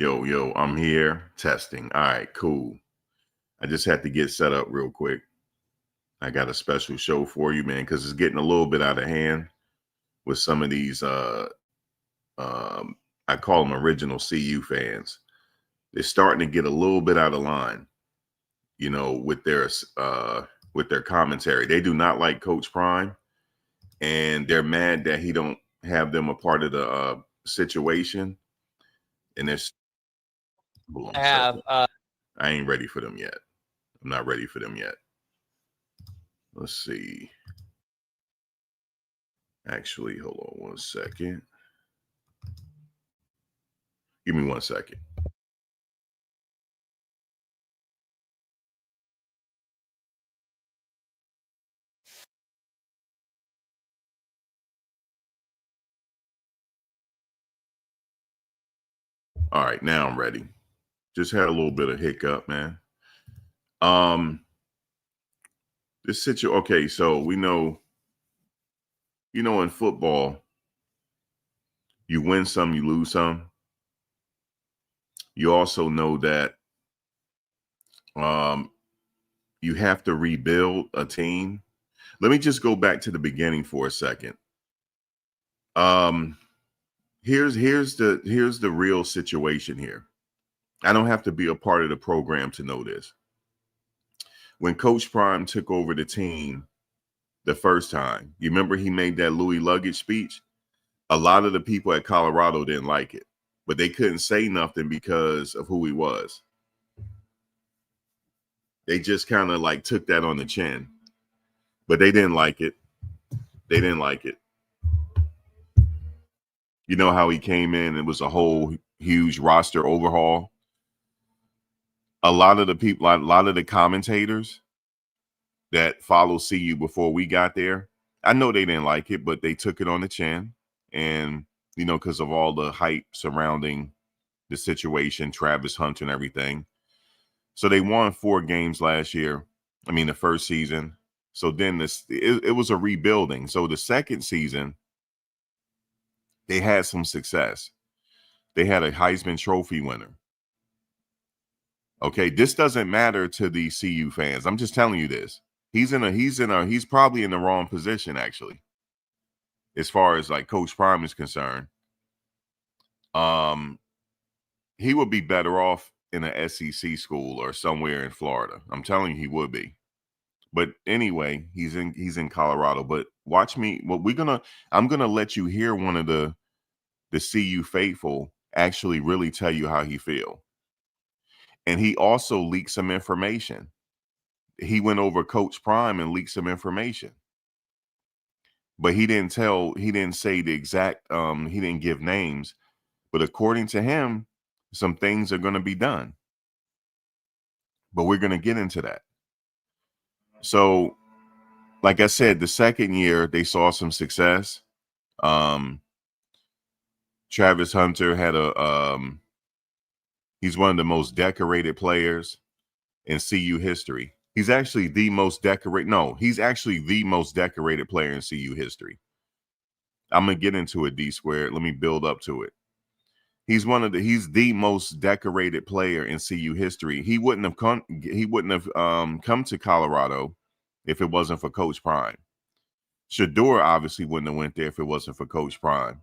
Yo, I'm here testing. All right, cool. I just had to get set up real quick. I got a special show for you, man, because it's getting a little bit out of hand with some of these um I call them original CU fans. They're starting to get a little bit out of line, with their commentary. They do not like Coach Prime, and they're mad that he don't have them a part of the situation. And there's hold on a have second. I ain't ready for them yet. I'm not ready for them yet. Let's see. Actually, hold on one second. Give me 1 second. All right, now I'm ready. Just had a little bit of hiccup, man. Um, this situation. Okay, so we know, in football, you win some, you lose some. You also know that um, you have to rebuild a team. Let me just go back to the beginning for a second. Um, here's the real situation here. I don't have to be a part of the program to know this. When Coach Prime took over the team the first time, you remember he made that Louis Luggage speech? A lot of the people at Colorado didn't like it, but they couldn't say nothing because of who he was. They just kind of like took that on the chin, but they didn't like it. They didn't like it. You know how he came in, it was a whole huge roster overhaul. A lot of the people, a lot of the commentators that follow CU before we got there, I know they didn't like it, but they took it on the chin. And, because of all the hype surrounding the situation, Travis Hunter and everything. So they won 4 games last year. I mean, the first season. So then it was a rebuilding. So the second season, they had some success. They had a Heisman Trophy winner. Okay, this doesn't matter to the CU fans. I'm just telling you this. He's probably in the wrong position, actually, as far as like Coach Prime is concerned. He would be better off in an SEC school or somewhere in Florida. I'm telling you, he would be. But anyway, he's in Colorado. But watch me. I'm gonna let you hear one of the CU faithful actually really tell you how he feel. And he also leaked some information. He went over Coach Prime and leaked some information. But he didn't say the exact, he didn't give names. But according to him, some things are going to be done. But we're going to get into that. So, like I said, the second year, they saw some success. Travis Hunter had he's one of the most decorated players in CU history. He's actually the most decorated. No, he's actually the most decorated player in CU history. I'm gonna get into it, D Squared. Let me build up to it. He's the most decorated player in CU history. He wouldn't have come to Colorado if it wasn't for Coach Prime. Shedeur obviously wouldn't have went there if it wasn't for Coach Prime.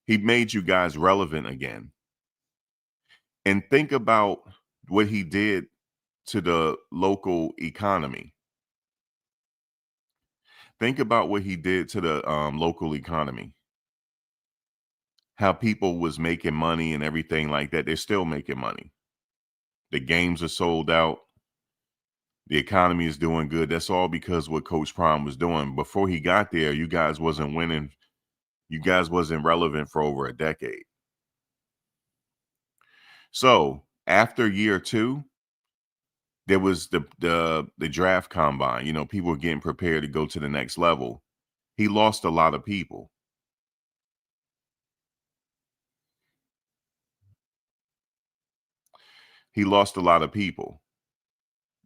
He made you guys relevant again. And think about what he did to the local economy. Think about what he did to the local economy. How people was making money and everything like that. They're still making money. The games are sold out. The economy is doing good. That's all because what Coach Prime was doing. Before he got there, you guys wasn't winning. You guys wasn't relevant for over a decade. So after year 2, there was the draft combine. People were getting prepared to go to the next level. He lost a lot of people. He lost a lot of people.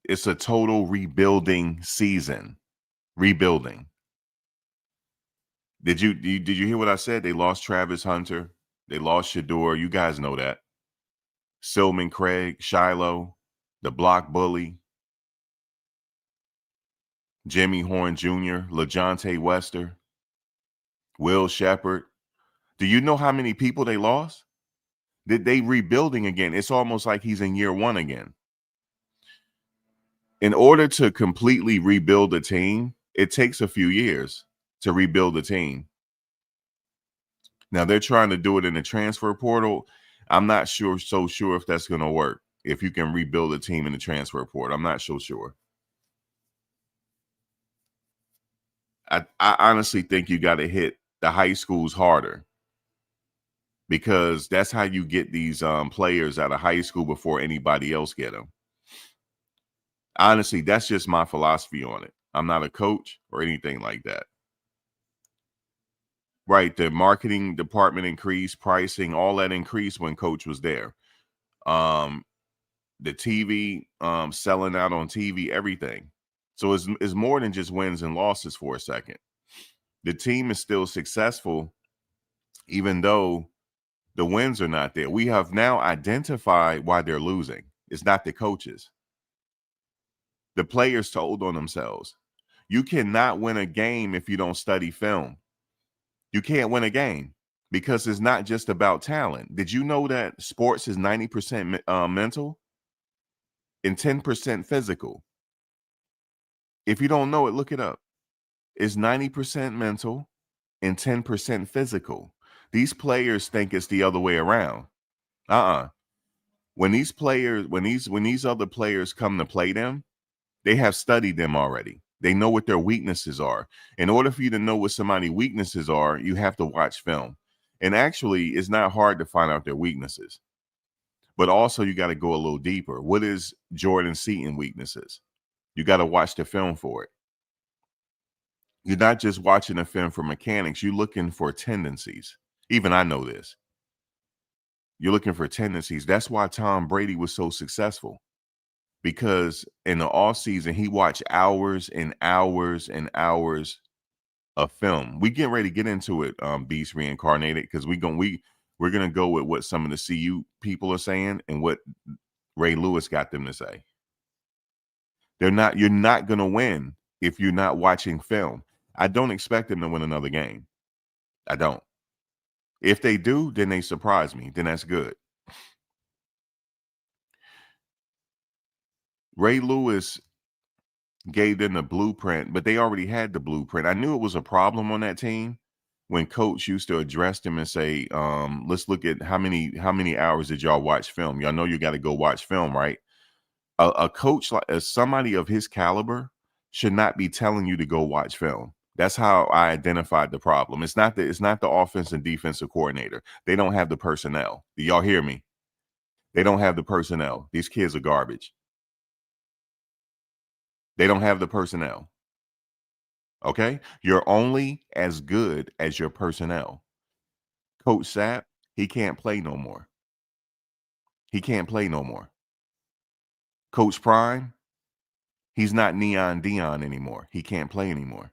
It's a total rebuilding season. Rebuilding. Did you hear what I said? They lost Travis Hunter. They lost Shador. You guys know that. Silman Craig, Shiloh, the block bully, Jimmy Horn Jr., LaJohntay Wester, Will Shepherd. Do you know how many people they lost? Did they rebuilding again? It's almost like he's in year one again. In order to completely rebuild a team, it takes a few years to rebuild a team. Now they're trying to do it in the transfer portal. I'm not so sure if that's going to work. If you can rebuild a team in the transfer portal, I'm not so sure. I honestly think you got to hit the high schools harder, because that's how you get these players out of high school before anybody else get them. Honestly, that's just my philosophy on it. I'm not a coach or anything like that. Right, the marketing department increased, pricing, all that increased when coach was there. Um, the TV, selling out on TV, everything. So it's more than just wins and losses for a second. The team is still successful, even though the wins are not there. We have now identified why they're losing. It's not the coaches. The players told on themselves. You cannot win a game if you don't study film. You can't win a game because it's not just about talent. Did you know that sports is 90% mental and 10% physical? If you don't know it, look it up. It's 90% mental and 10% physical. These players think it's the other way around. When these other players come to play them, they have studied them already. They know what their weaknesses are. In order for you to know what somebody's weaknesses are, you have to watch film. And actually, it's not hard to find out their weaknesses. But also, you got to go a little deeper. What is Jordan Seaton weaknesses? You got to watch the film for it. You're not just watching a film for mechanics. You're looking for tendencies. Even I know this. You're looking for tendencies. That's why Tom Brady was so successful. Because in the off season, he watched hours and hours and hours of film. We getting ready to get into it, Beast Reincarnated, because we're gonna go with what some of the CU people are saying and what Ray Lewis got them to say. You're not gonna win if you're not watching film. I don't expect them to win another game. I don't. If they do, then they surprise me. Then that's good. Ray Lewis gave them the blueprint, but they already had the blueprint. I knew it was a problem on that team when coach used to address them and say, let's look at how many hours did y'all watch film? Y'all know you got to go watch film, right? A coach like somebody of his caliber should not be telling you to go watch film. That's how I identified the problem. It's not the offense and defensive coordinator. They don't have the personnel. Do y'all hear me? They don't have the personnel. These kids are garbage. They don't have the personnel. Okay? You're only as good as your personnel. Coach Sapp, he can't play no more. He can't play no more. Coach Prime, he's not Neon Dion anymore. He can't play anymore.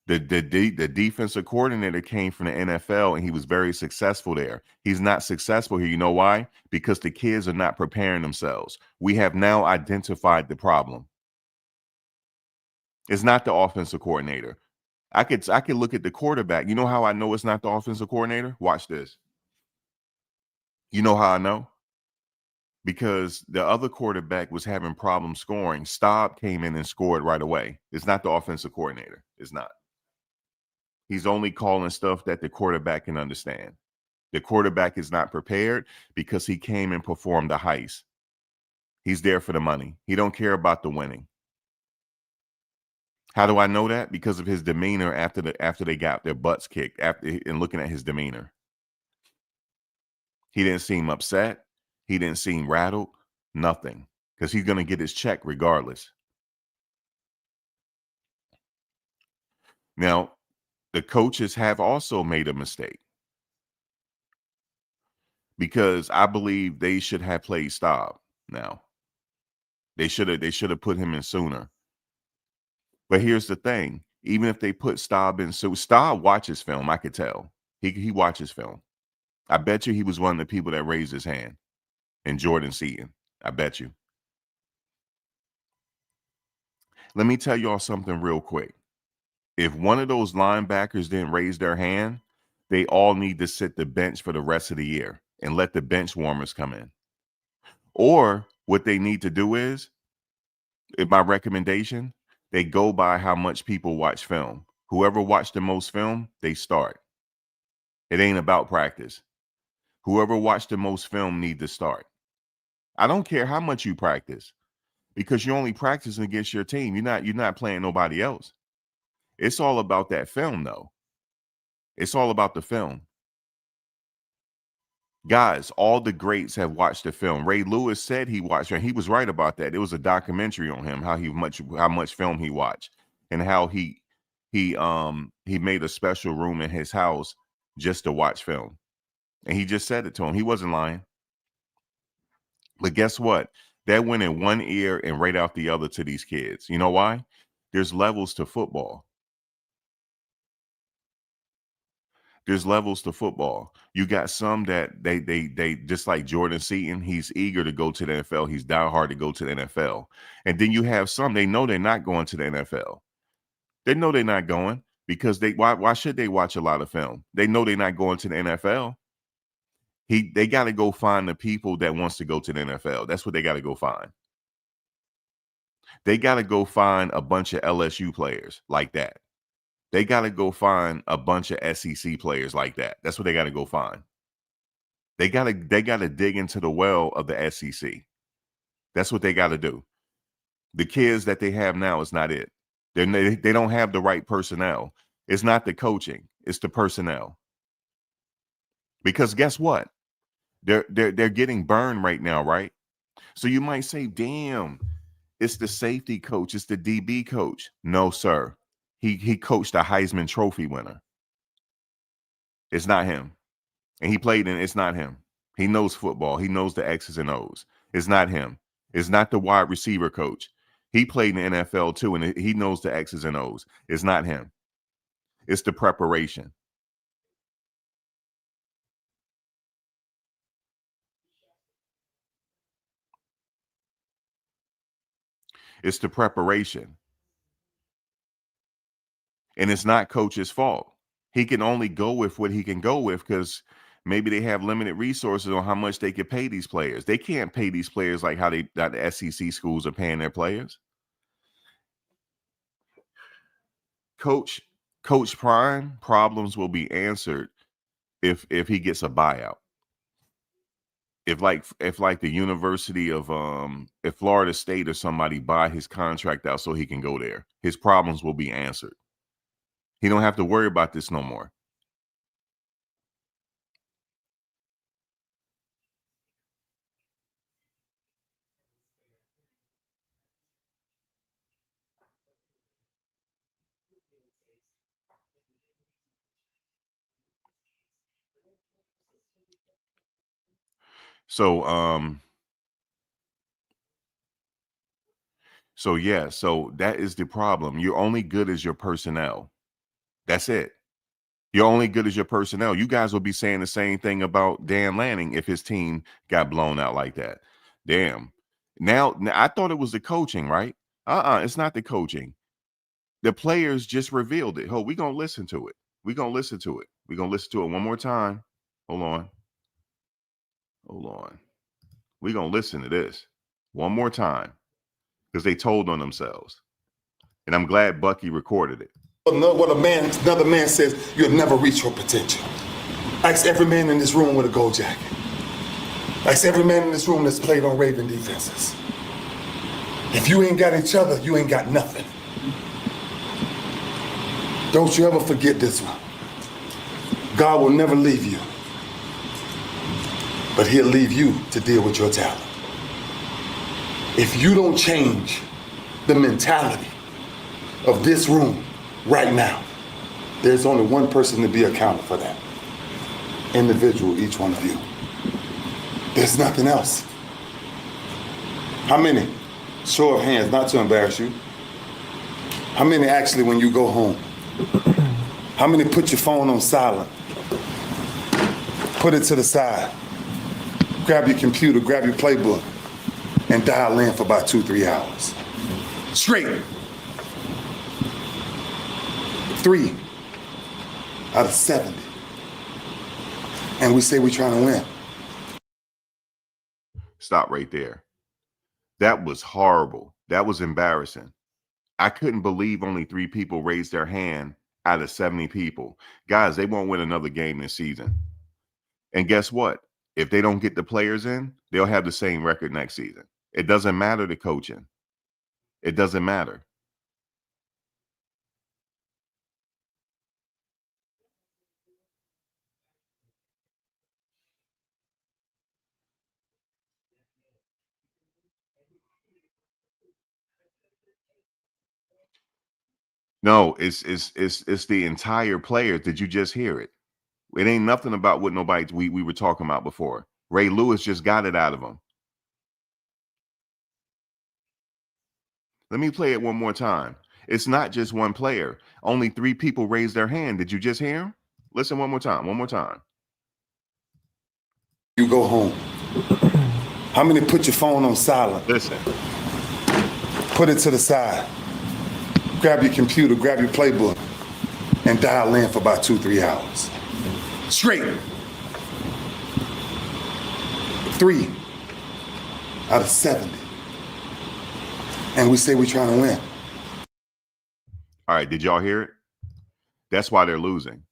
The defensive coordinator came from the NFL and he was very successful there. He's not successful here. You know why? Because the kids are not preparing themselves. We have now identified the problem. It's not the offensive coordinator. I could look at the quarterback. You know how I know it's not the offensive coordinator? Watch this. You know how I know? Because the other quarterback was having problems scoring. Staub came in and scored right away. It's not the offensive coordinator. It's not. He's only calling stuff that the quarterback can understand. The quarterback is not prepared because he came and performed the heist. He's there for the money. He don't care about the winning. How do I know that? Because of his demeanor after they got their butts kicked, and looking at his demeanor. He didn't seem upset. He didn't seem rattled. Nothing. Because he's going to get his check regardless. Now, the coaches have also made a mistake. Because I believe they should have played Staub now. They should have put him in sooner. But here's the thing. Even if they put Staub in, so Staub watches film, I could tell. He watches film. I bet you he was one of the people that raised his hand. And Jordan Seaton, I bet you. Let me tell y'all something real quick. If one of those linebackers didn't raise their hand, they all need to sit the bench for the rest of the year and let the bench warmers come in. Or what they need to do is, in my recommendation, they go by how much people watch film. Whoever watched the most film, they start. It ain't about practice. Whoever watched the most film need to start. I don't care how much you practice, because you're only practicing against your team. You're not playing nobody else. It's all about that film, though. It's all about the film. Guys, all the greats have watched the film. Ray Lewis said he watched, and he was right about that. It was a documentary on him, how much film he watched, and how he made a special room in his house just to watch film. And he just said it to him. He wasn't lying. But guess what? That went in one ear and right out the other to these kids. You know why? There's levels to football. There's levels to football. You got some that they just like Jordan Seaton. He's eager to go to the NFL. He's diehard to go to the NFL. And then you have some, they know they're not going to the NFL. They know they're not going because why should they watch a lot of film? They know they're not going to the NFL. They got to go find the people that wants to go to the NFL. That's what they got to go find. They got to go find a bunch of LSU players like that. They got to go find a bunch of SEC players like that. That's what they got to go find. They got to dig into the well of the SEC. That's what they got to do. The kids that they have now is not it. They don't have the right personnel. It's not the coaching. It's the personnel. Because guess what? They're getting burned right now, right? So you might say, damn, it's the safety coach. It's the DB coach. No, sir. He coached a Heisman Trophy winner. It's not him. And he played in, it's not him. He knows football. He knows the X's and O's. It's not him. It's not the wide receiver coach. He played in the NFL too, and he knows the X's and O's. It's not him. It's the preparation. It's the preparation. And it's not coach's fault. He can only go with what he can go with because maybe they have limited resources on how much they can pay these players. They can't pay these players like how the SEC schools are paying their players. Coach Prime problems will be answered if he gets a buyout. If the University of if Florida State or somebody buy his contract out so he can go there, his problems will be answered. He don't have to worry about this no more. So so that is the problem. You're only good as your personnel. That's it. You're only good as your personnel. You guys will be saying the same thing about Dan Lanning if his team got blown out like that. Damn. Now I thought it was the coaching, right? It's not the coaching. The players just revealed it. We're gonna listen to it. We're gonna listen to it. We're gonna listen to it one more time. Hold on. We're gonna listen to this one more time because they told on themselves. And I'm glad Bucky recorded it. What another man says, you'll never reach your potential. Ask every man in this room with a gold jacket. Ask every man in this room that's played on Raven defenses. If you ain't got each other, you ain't got nothing. Don't you ever forget this one. God will never leave you, but he'll leave you to deal with your talent. If you don't change the mentality of this room right now, there's only one person to be accounted for that. Individual, each one of you. There's nothing else. How many? Show of hands, not to embarrass you. How many actually, when you go home? How many put your phone on silent? Put it to the side. Grab your computer, grab your playbook, and dial in for about 2-3 hours. Straight. 3 out of 70. And we say we're trying to win. Stop right there. That was horrible. That was embarrassing. I couldn't believe only 3 people raised their hand out of 70 people. Guys, they won't win another game this season. And guess what? If they don't get the players in, they'll have the same record next season. It doesn't matter the coaching. It doesn't matter. No, it's the entire player. Did you just hear it? It ain't nothing about what nobody we were talking about before. Ray Lewis just got it out of him. Let me play it one more time. It's not just one player. Only 3 people raised their hand. Did you just hear him? Listen one more time. One more time. You go home. How many put your phone on silent? Listen. Put it to the side. Grab your computer, grab your playbook, and dial in for about 2-3 hours. Straight. 3 out of 70. And we say we're trying to win. All right, did y'all hear it? That's why they're losing.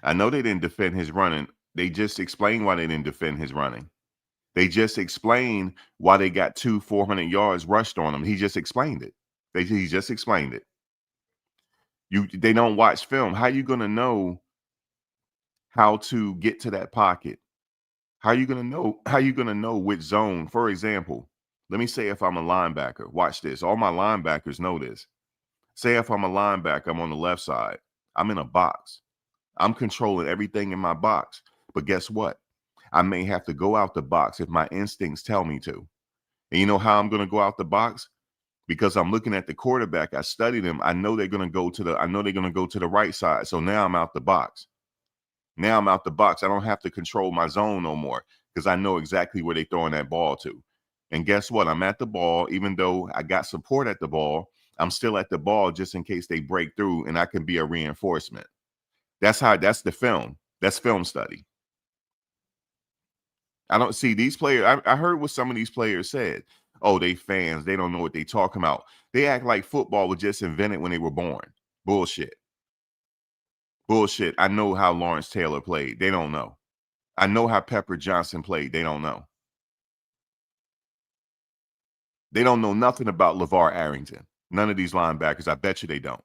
I know they didn't defend his running. They just explained why they didn't defend his running. They just explained why they got 2 400 yards rushed on him. He just explained it. He just explained it. They don't watch film. How are you going to know how to get to that pocket? How are you going to know? How are you going to know which zone? For example, let me say if I'm a linebacker. Watch this. All my linebackers know this. Say if I'm a linebacker, I'm on the left side. I'm in a box. I'm controlling everything in my box. But guess what? I may have to go out the box if my instincts tell me to. And you know how I'm going to go out the box? Because I'm looking at the quarterback. I studied them. I know they're going to go to the right side. So now I'm out the box. Now I'm out the box. I don't have to control my zone no more because I know exactly where they're throwing that ball to. And guess what? I'm at the ball. Even though I got support at the ball, I'm still at the ball just in case they break through and I can be a reinforcement. That's the film. That's film study. I don't see these players. I heard what some of these players said. Oh, they fans. They don't know what they talking about. They act like football was just invented when they were born. Bullshit. Bullshit. I know how Lawrence Taylor played. They don't know. I know how Pepper Johnson played. They don't know. They don't know nothing about LeVar Arrington. None of these linebackers. I bet you they don't.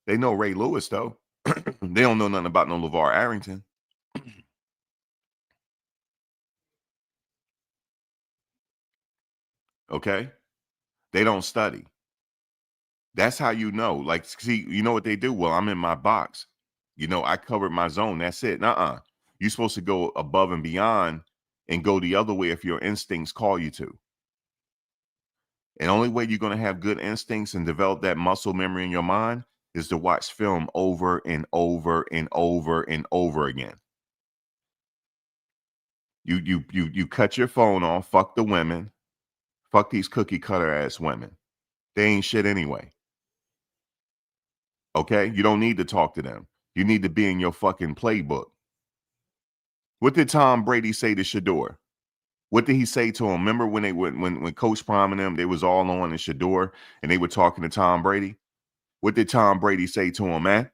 They know Ray Lewis, though. They don't know nothing about no LeVar Arrington. Okay? They don't study. That's how you know. Like, see, you know what they do? Well, I'm in my box. You know, I covered my zone. That's it. Nuh-uh. You're supposed to go above and beyond and go the other way if your instincts call you to. And only way you're going to have good instincts and develop that muscle memory in your mind is to watch film over and over and over and over again. You cut your phone off. Fuck the women. Fuck these cookie cutter ass women. They ain't shit anyway. Okay? You don't need to talk to them. You need to be in your fucking playbook. What did Tom Brady say to Shador? What did he say to him? Remember when when Coach Prime and them, they was all on in Shador and they were talking to Tom Brady? What did Tom Brady say to him, man?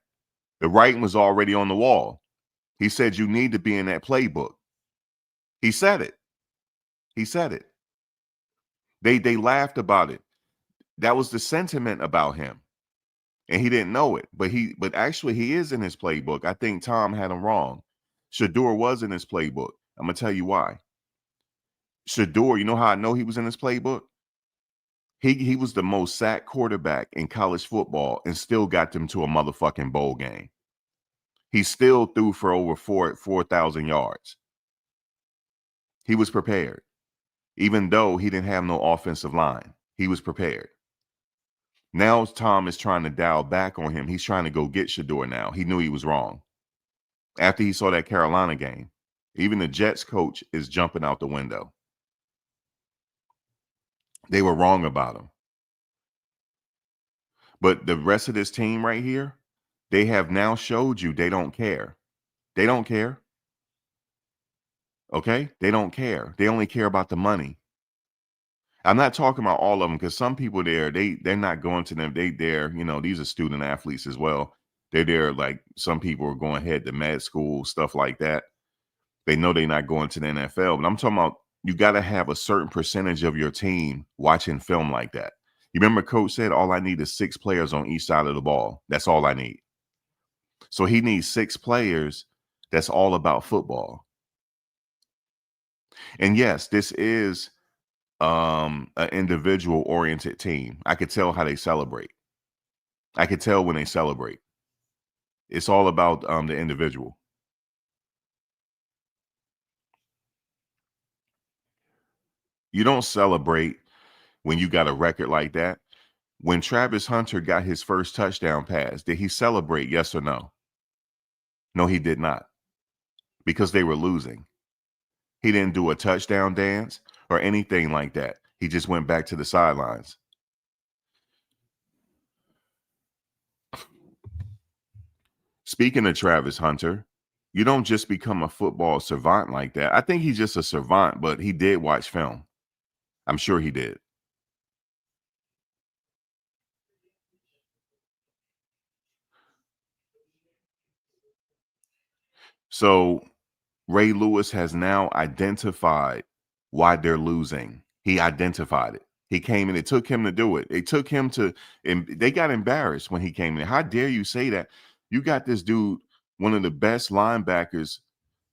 The writing was already on the wall. He said, you need to be in that playbook. He said it. He said it. They laughed about it. That was the sentiment about him. And he didn't know it. But actually he is in his playbook. I think Tom had him wrong. Shador was in his playbook. I'm going to tell you why. Shador, you know how I know he was in his playbook? He was the most sacked quarterback in college football and still got them to a motherfucking bowl game. He still threw for over 4,000 yards. He was prepared. Even though he didn't have no offensive line, he was prepared. Now Tom is trying to dial back on him. He's trying to go get Shedeur now. He knew he was wrong. After he saw that Carolina game, even the Jets coach is jumping out the window. They were wrong about him. But the rest of this team right here, they have now showed you they don't care. They don't care. Okay? They don't care. They only care about the money. I'm not talking about all of them because some people there, they're not going to them. They're, these are student athletes as well. They're there, like some people are going ahead to med school, stuff like that. They know they're not going to the NFL. But I'm talking about you got to have a certain percentage of your team watching film like that. You remember Coach said, all I need is 6 players on each side of the ball. That's all I need. So he needs 6 players that's all about football. And yes, this is an individual oriented team. I could tell how they celebrate. I could tell when they celebrate. It's all about the individual. You don't celebrate when you got a record like that. When Travis Hunter got his first touchdown pass, did he celebrate? Yes or no? No, he did not, because they were losing. He didn't do a touchdown dance or anything like that. He just went back to the sidelines. Speaking of Travis Hunter, you don't just become a football savant like that. I think he's just a savant, but he did watch film. I'm sure he did. So Ray Lewis has now identified why they're losing. He identified it. He came in. It took him to do it. It took him to, and they got embarrassed when he came in. How dare you say that? You got this dude, one of the best linebackers.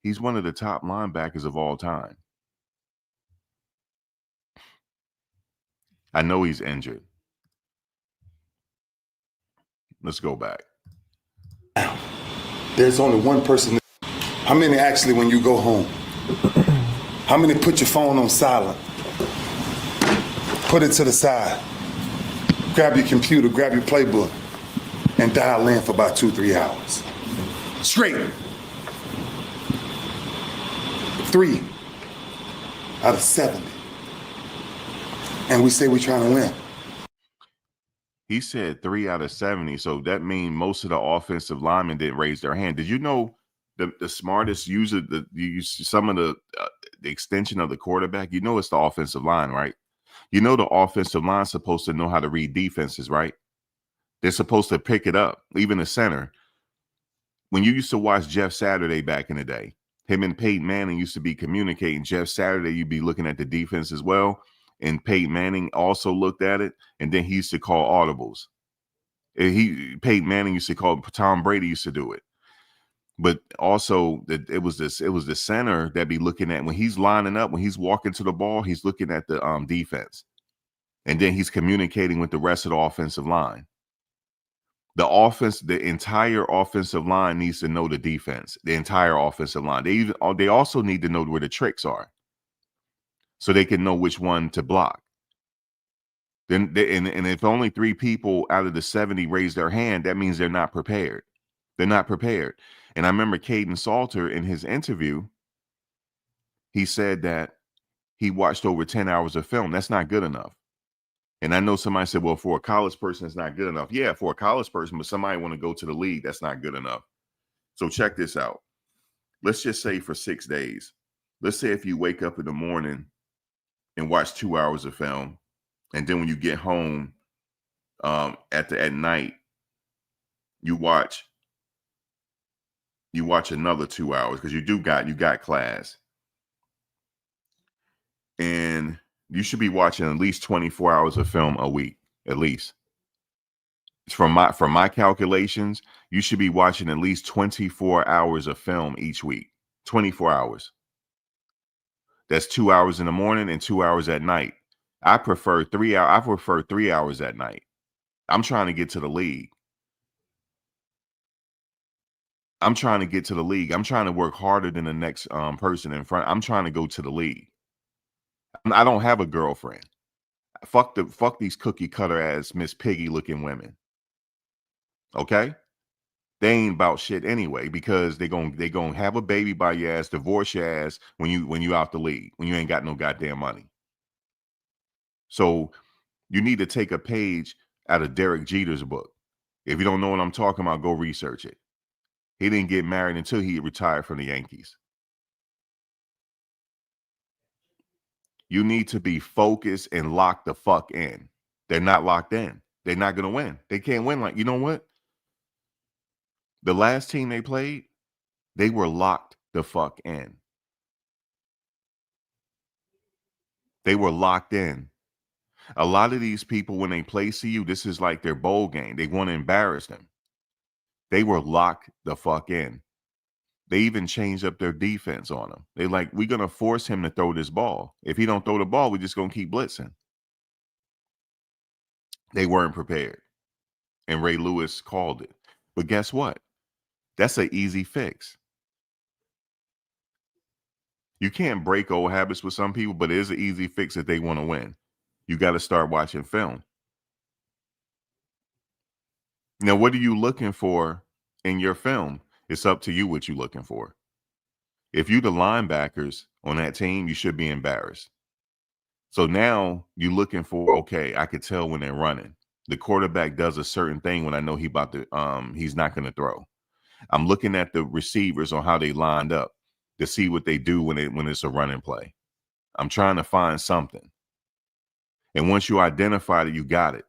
He's one of the top linebackers of all time. I know he's injured. Let's go back. There's only one person. How many actually, when you go home, how many put your phone on silent? Put it to the side. Grab your computer, grab your playbook, and dial in for about 2-3 hours. Straight. 3 out of 70. And we say we're trying to win. He said 3 out of 70. So that means most of the offensive linemen didn't raise their hand. Did you know the smartest user, some of the extension of the quarterback, it's the offensive line, right? The offensive line is supposed to know how to read defenses, right? They're supposed to pick it up, even the center. When you used to watch Jeff Saturday back in the day, him and Peyton Manning used to be communicating. Jeff Saturday, you'd be looking at the defense as well. And Peyton Manning also looked at it. And then he used to call audibles. Peyton Manning used to call, Tom Brady used to do it. But also it was the center that be looking at when he's lining up, when he's walking to the ball, he's looking at the defense. And then he's communicating with the rest of the offensive line. The entire offensive line needs to know the defense, the entire offensive line. They also need to know where the tricks are so they can know which one to block. And if only 3 people out of the 70 raise their hand, that means they're not prepared. They're not prepared. And I remember Caden Salter in his interview, he said that he watched over 10 hours of film. That's not good enough. And I know somebody said, well, for a college person, it's not good enough. Yeah, for a college person, but somebody want to go to the league, that's not good enough. So check this out. Let's just say for 6 days. Let's say if you wake up in the morning and watch 2 hours of film, and then when you get home at night, you watch another 2 hours because you got class. And you should be watching at least 24 hours of film a week, at least. From my calculations, you should be watching at least 24 hours of film each week. 24 hours. That's 2 hours in the morning and 2 hours at night. I prefer 3 hours. I prefer 3 hours at night. I'm trying to get to the league. I'm trying to get to the league. I'm trying to work harder than the next person in front. I'm trying to go to the league. I don't have a girlfriend. Fuck these cookie cutter ass Miss Piggy looking women. Okay? They ain't about shit anyway, because they gonna have a baby by your ass, divorce your ass when you out the league, when you ain't got no goddamn money. So you need to take a page out of Derek Jeter's book. If you don't know what I'm talking about, go research it. He didn't get married until he retired from the Yankees. You need to be focused and locked the fuck in. They're not locked in. They're not going to win. They can't win. Like, you know what? The last team they played, they were locked the fuck in. They were locked in. A lot of these people, when they play CU, this is like their bowl game. They want to embarrass them. They were locked the fuck in. They even changed up their defense on him. They like, we're going to force him to throw this ball. If he don't throw the ball, we're just going to keep blitzing. They weren't prepared. And Ray Lewis called it. But guess what? That's an easy fix. You can't break old habits with some people, but it is an easy fix if they want to win. You got to start watching film. Now, what are you looking for in your film? It's up to you what you're looking for. If you the linebackers on that team, you should be embarrassed. So now you're looking for, okay, I could tell when they're running. The quarterback does a certain thing when I know he's not going to throw. I'm looking at the receivers on how they lined up to see what they do when it's a running play. I'm trying to find something. And once you identify it, you got it.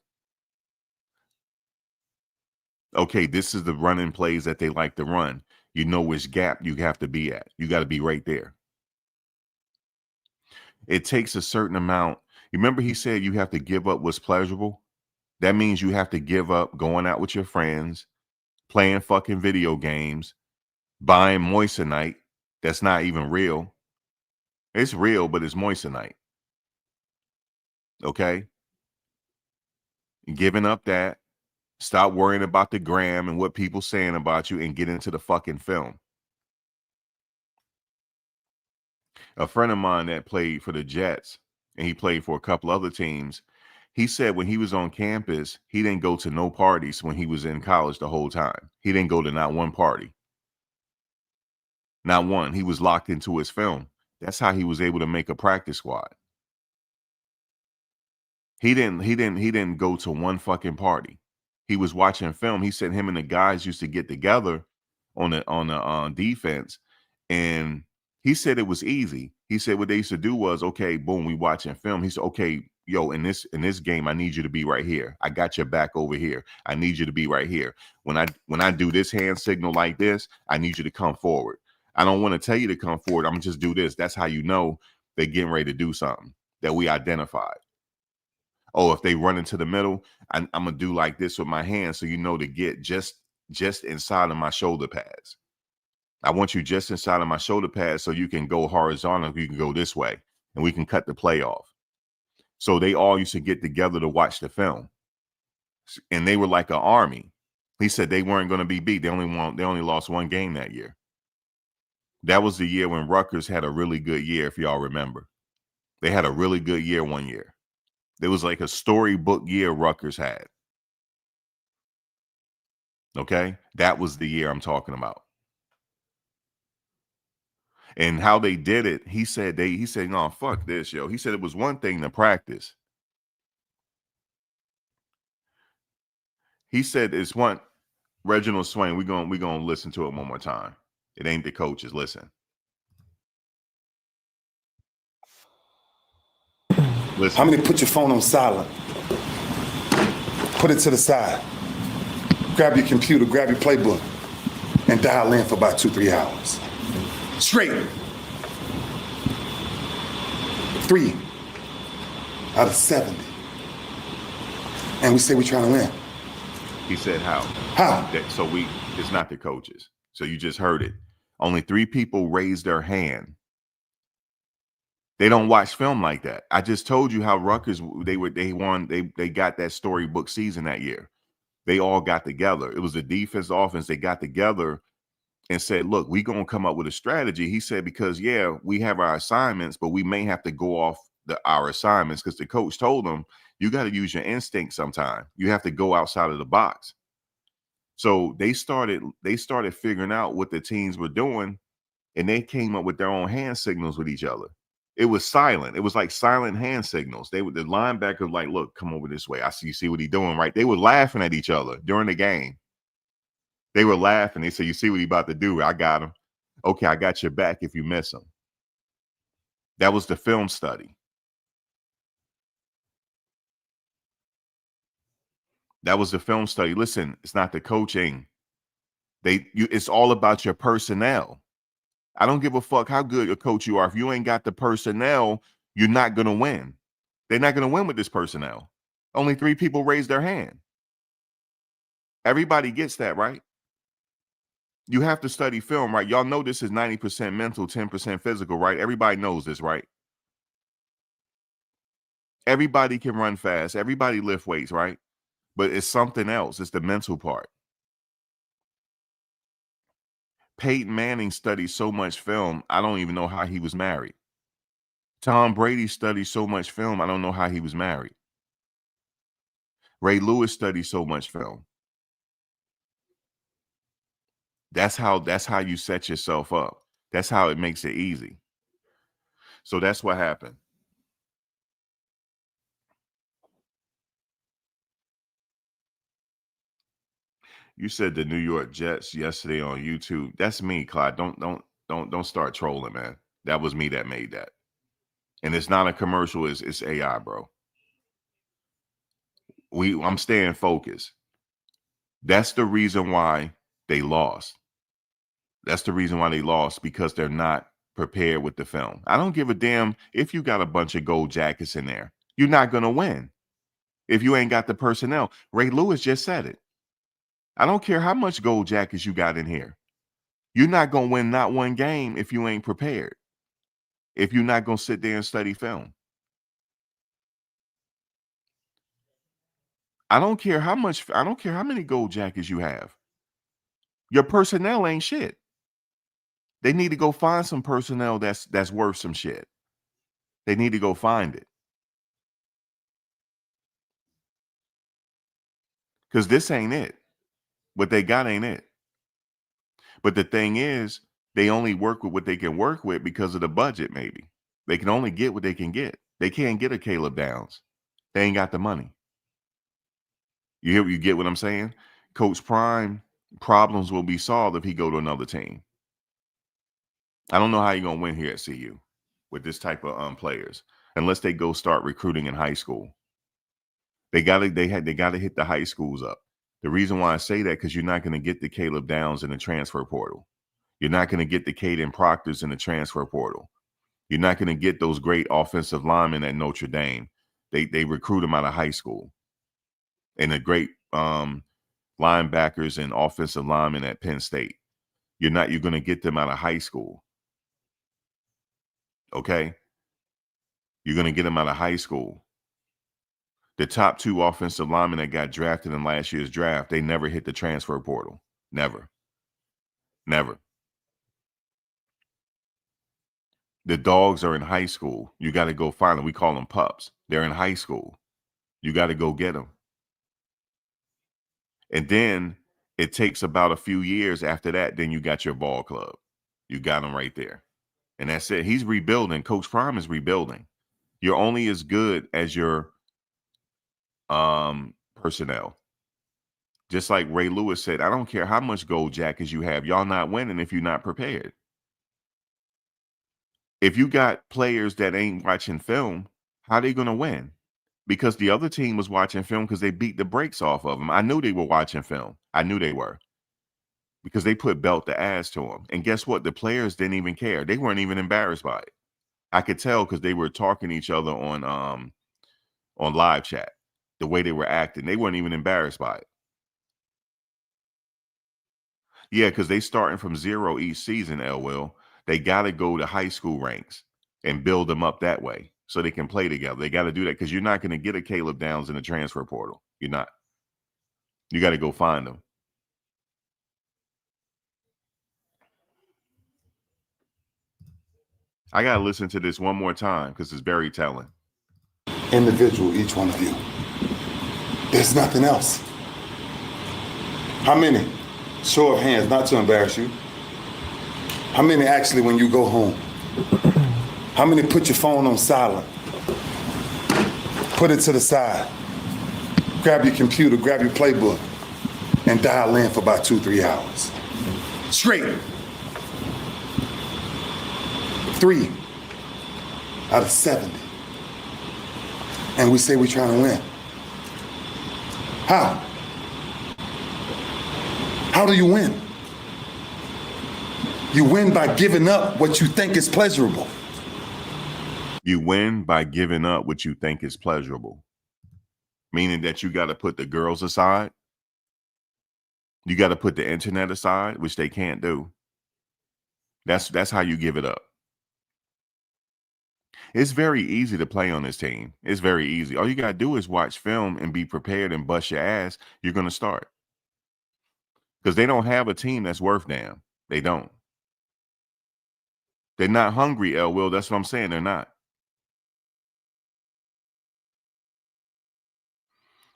Okay, this is the running plays that they like to run. You know which gap you have to be at. You got to be right there. It takes a certain amount. You remember he said you have to give up what's pleasurable? That means you have to give up going out with your friends, playing fucking video games, buying Moissanite. That's not even real. It's real, but it's Moissanite. Okay? Giving up that. Stop worrying about the gram and what people saying about you and get into the fucking film. A friend of mine that played for the Jets, and he played for a couple other teams, he said when he was on campus, he didn't go to no parties when he was in college the whole time. He didn't go to not one party. Not one. He was locked into his film. That's how he was able to make a practice squad. He didn't go to one fucking party. He was watching film. He said him and the guys used to get together on the defense, and he said it was easy. He said what they used to do was, okay, boom, we watching film. He said, okay, yo, in this game, I need you to be right here. I got your back over here. I need you to be right here. When I do this hand signal like this, I need you to come forward. I don't want to tell you to come forward. I'm gonna just do this. That's how you know they're getting ready to do something that we identified. Oh, if they run into the middle, I'm gonna do like this with my hands, so you know to get just inside of my shoulder pads. I want you just inside of my shoulder pads so you can go horizontal. You can go this way, and we can cut the play off. So they all used to get together to watch the film, and they were like an army. He said they weren't going to be beat. They only lost one game that year. That was the year when Rutgers had a really good year, if y'all remember. They had a really good year one year. It was like a storybook year Rutgers had. Okay? That was the year I'm talking about. And how they did it, he said, no, fuck this, yo. He said it was one thing to practice. He said it's one, Reginald Swain, we're gonna listen to it one more time. It ain't the coaches. Listen. How many put your phone on silent? Put it to the side. Grab your computer, grab your playbook, and dial in for about 2-3 hours. Straight. 3 out of 70. And we say we're trying to win. He said how? How? It's not the coaches. So you just heard it. Only 3 people raised their hand. They don't watch film like that. I just told you how Rutgers they got that storybook season that year. They all got together. It was the defense, offense. They got together and said, look, we're going to come up with a strategy. He said, because, yeah, we have our assignments, but we may have to go off our assignments because the coach told them, you got to use your instinct sometime. You have to go outside of the box. So they started figuring out what the teams were doing, and they came up with their own hand signals with each other. It was silent. It was like silent hand signals. The linebacker like, look, come over this way. I see what he's doing, right? They were laughing at each other during the game. They were laughing. They said, you see what he about to do? I got him. Okay, I got your back if you miss him. That was the film study. That was the film study. Listen, it's not the coaching. It's all about your personnel. I don't give a fuck how good a coach you are. If you ain't got the personnel, you're not going to win. They're not going to win with this personnel. Only 3 people raised their hand. Everybody gets that, right? You have to study film, right? Y'all know this is 90% mental, 10% physical, right? Everybody knows this, right? Everybody can run fast. Everybody lift weights, right? But it's something else. It's the mental part. Peyton Manning studied so much film, I don't even know how he was married. Tom Brady studied so much film, I don't know how he was married. Ray Lewis studied so much film. That's how you set yourself up. That's how it makes it easy. So that's what happened. You said the New York Jets yesterday on YouTube. That's me, Clyde. Don't start trolling, man. That was me that made that. And it's not a commercial, it's AI, bro. I'm staying focused. That's the reason why they lost. That's the reason why they lost, because they're not prepared with the film. I don't give a damn if you got a bunch of gold jackets in there. You're not going to win if you ain't got the personnel. Ray Lewis just said it. I don't care how much gold jackets you got in here. You're not going to win not one game if you ain't prepared. If you're not going to sit there and study film. I don't care how many gold jackets you have. Your personnel ain't shit. They need to go find some personnel that's worth some shit. They need to go find it. Because this ain't it. What they got ain't it. But the thing is, they only work with what they can work with because of the budget, maybe. They can only get what they can get. They can't get a Caleb Downs. They ain't got the money. You get what I'm saying? Coach Prime problems will be solved if he go to another team. I don't know how you're gonna win here at CU with this type of players, unless they go start recruiting in high school. They gotta hit the high schools up. The reason why I say that, because you're not going to get the Caleb Downs in the transfer portal. You're not going to get the Caden Proctors in the transfer portal. You're not going to get those great offensive linemen at Notre Dame. They recruit them out of high school. And the great linebackers and offensive linemen at Penn State. You're going to get them out of high school. Okay? You're going to get them out of high school. The top 2 offensive linemen that got drafted in last year's draft, they never hit the transfer portal. Never. Never. The dogs are in high school. You got to go find them. We call them pups. They're in high school. You got to go get them. And then it takes about a few years after that, then you got your ball club. You got them right there. And that's it. He's rebuilding. Coach Prime is rebuilding. You're only as good as your personnel. Just like Ray Lewis said, I don't care how much gold jackets you have. Y'all not winning if you're not prepared. If you got players that ain't watching film, how they going to win? Because the other team was watching film because they beat the brakes off of them. I knew they were watching film. I knew they were. Because they put belt to ass to them. And guess what? The players didn't even care. They weren't even embarrassed by it. I could tell because they were talking to each other on live chat. The way they were acting, they weren't even embarrassed by it. Yeah, because they starting from 0 each season, Will. They got to go to high school ranks and build them up that way so they can play together. They got to do that because you're not going to get a Caleb Downs in the transfer portal. You're not. You got to go find them. I gotta listen to this one more time because it's very telling. Individual, each one of you. There's nothing else. How many? Show of hands, not to embarrass you. How many actually, when you go home? How many put your phone on silent? Put it to the side. Grab your computer, grab your playbook, and dial in for about 2-3 hours. Straight. 3 out of 70. And we say we're trying to win. How? How do you win? You win by giving up what you think is pleasurable. You win by giving up what you think is pleasurable. Meaning that you got to put the girls aside. You got to put the internet aside, which they can't do. That's how you give it up. It's very easy to play on this team. It's very easy. All you got to do is watch film and be prepared and bust your ass. You're going to start. Because they don't have a team that's worth damn. They don't. They're not hungry, L. Will. That's what I'm saying. They're not.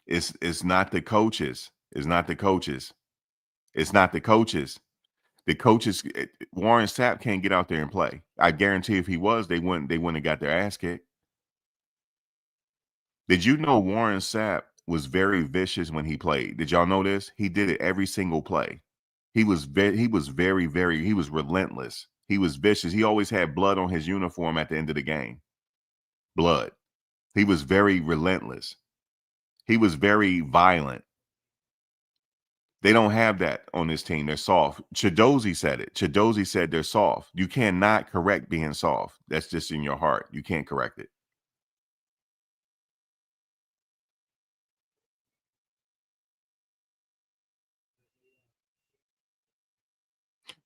It's not the coaches. It's not the coaches. It's not the coaches. The coaches, Warren Sapp can't get out there and play. I guarantee if he was, they wouldn't have got their ass kicked. Did you know Warren Sapp was very vicious when he played? Did y'all know this? He did it every single play. He was very, he was relentless. He was vicious. He always had blood on his uniform at the end of the game. Blood. He was very relentless. He was very violent. They don't have that on this team. They're soft. Chidozie said it. Chidozie said they're soft. You cannot correct being soft. That's just in your heart. You can't correct it.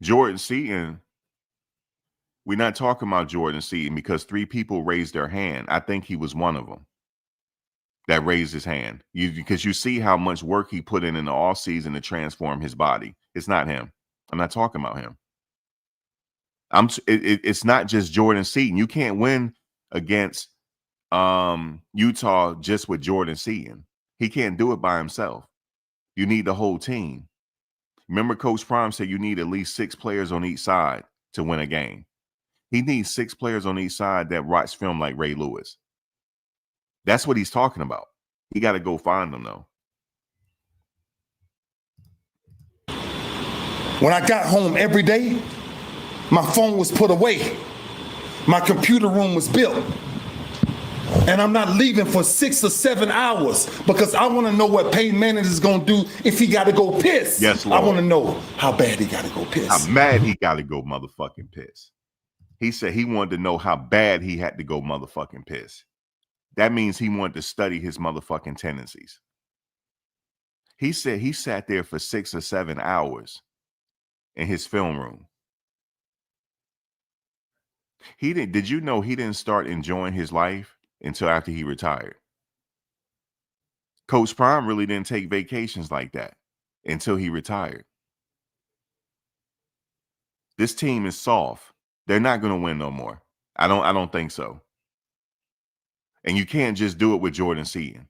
Jordan Seaton, we're not talking about Jordan Seaton because 3 people raised their hand. I think he was one of them that raised his hand. Because you see how much work he put in the offseason to transform his body. It's not him. I'm not talking about him. It's not just Jordan Seaton. You can't win against Utah just with Jordan Seaton. He can't do it by himself. You need the whole team. Remember, Coach Prime said you need at least 6 players on each side to win a game. He needs 6 players on each side that watch film like Ray Lewis. That's what he's talking about. He got to go find them, though. When I got home every day, my phone was put away. My computer room was built. And I'm not leaving for 6 or 7 hours because I want to know what Peyton Manning is going to do if he got to go piss. Yes, Lord. I want to know how bad he got to go piss. How mad he got to go motherfucking piss. He said he wanted to know how bad he had to go motherfucking piss. That means he wanted to study his motherfucking tendencies. He said he sat there for 6 or 7 hours in his film room. Did you know he didn't start enjoying his life until after he retired? Coach Prime really didn't take vacations like that until he retired. This team is soft. They're not going to win no more. I don't think so. And you can't just do it with Jordan Seaton.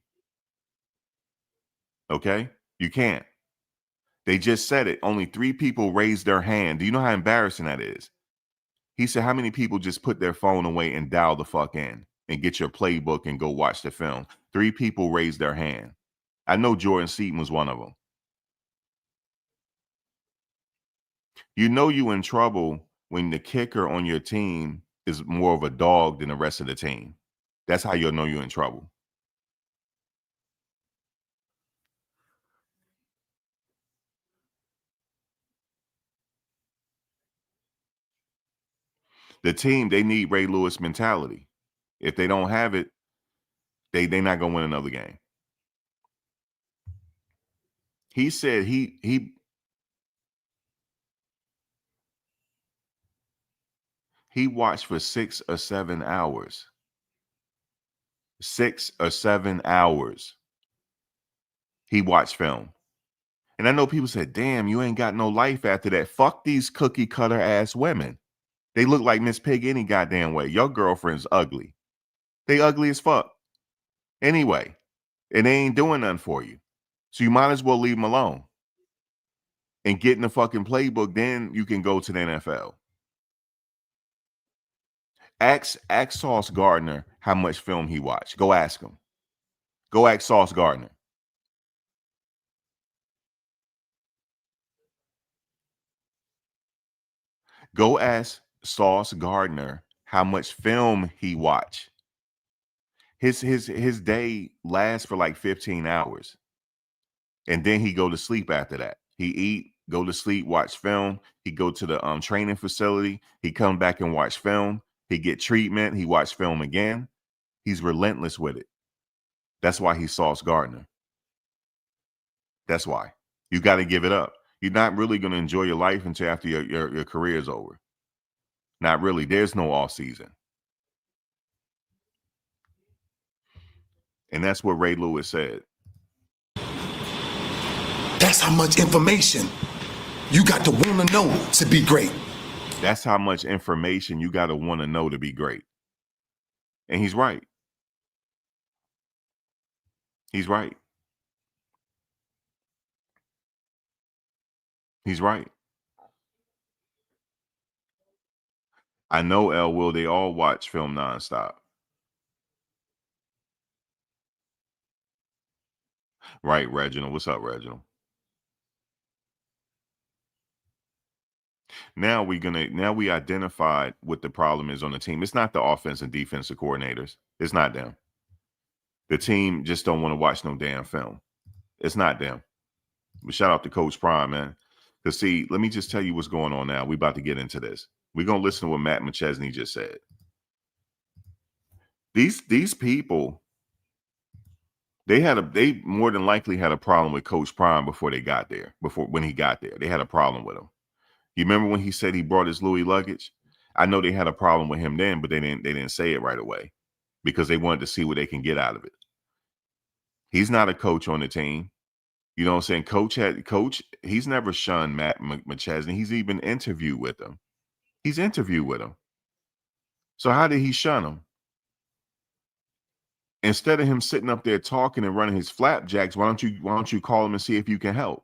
Okay? You can't. They just said it. Only 3 people raised their hand. Do you know how embarrassing that is? He said, how many people just put their phone away and dial the fuck in and get your playbook and go watch the film? 3 people raised their hand. I know Jordan Seaton was one of them. You know you in trouble when the kicker on your team is more of a dog than the rest of the team. That's how you'll know you're in trouble. The team, they need Ray Lewis mentality. If they don't have it, they're not going to win another game. He said he watched for 6 or 7 hours. 6 or 7 hours. He watched film. And I know people said, damn, you ain't got no life after that. Fuck these cookie cutter ass women. They look like Miss Pig any goddamn way. Your girlfriend's ugly. They ugly as fuck. Anyway, and they ain't doing nothing for you. So you might as well leave them alone and get in the fucking playbook. Then you can go to the NFL. Ask Sauce Gardner how much film he watched. Go ask him. Go ask Sauce Gardner. Go ask Sauce Gardner how much film he watched. His day lasts for like 15 hours. And then he go to sleep after that. He eat, go to sleep, watch film. He go to the training facility. He come back and watch film. He get treatment. He watch film again. He's relentless with it. That's why he's Sauce Gardner. That's why. You got to give it up. You're not really going to enjoy your life until after your career is over. Not really. There's no off season. And that's what Ray Lewis said. That's how much information you got to want to know to be great. That's how much information you got to want to know to be great. And he's right. He's right. He's right. I know, L. Will, they all watch film nonstop. Right, Reginald. What's up, Reginald? Now we identified what the problem is on the team. It's not the offense and defensive coordinators. It's not them. The team just don't want to watch no damn film. It's not them. But shout out to Coach Prime, man. Because see, let me just tell you what's going on now. We about to get into this. We're gonna listen to what Matt McChesney just said. These people, they more than likely had a problem with Coach Prime before they got there. When he got there, they had a problem with him. You remember when he said he brought his Louis luggage? I know they had a problem with him then, but they didn't say it right away because they wanted to see what they can get out of it. He's not a coach on the team. You know what I'm saying? Coach, he's never shunned Matt McChesney. He's even interviewed with him. He's interviewed with him. So how did he shun him? Instead of him sitting up there talking and running his flapjacks, why don't you call him and see if you can help?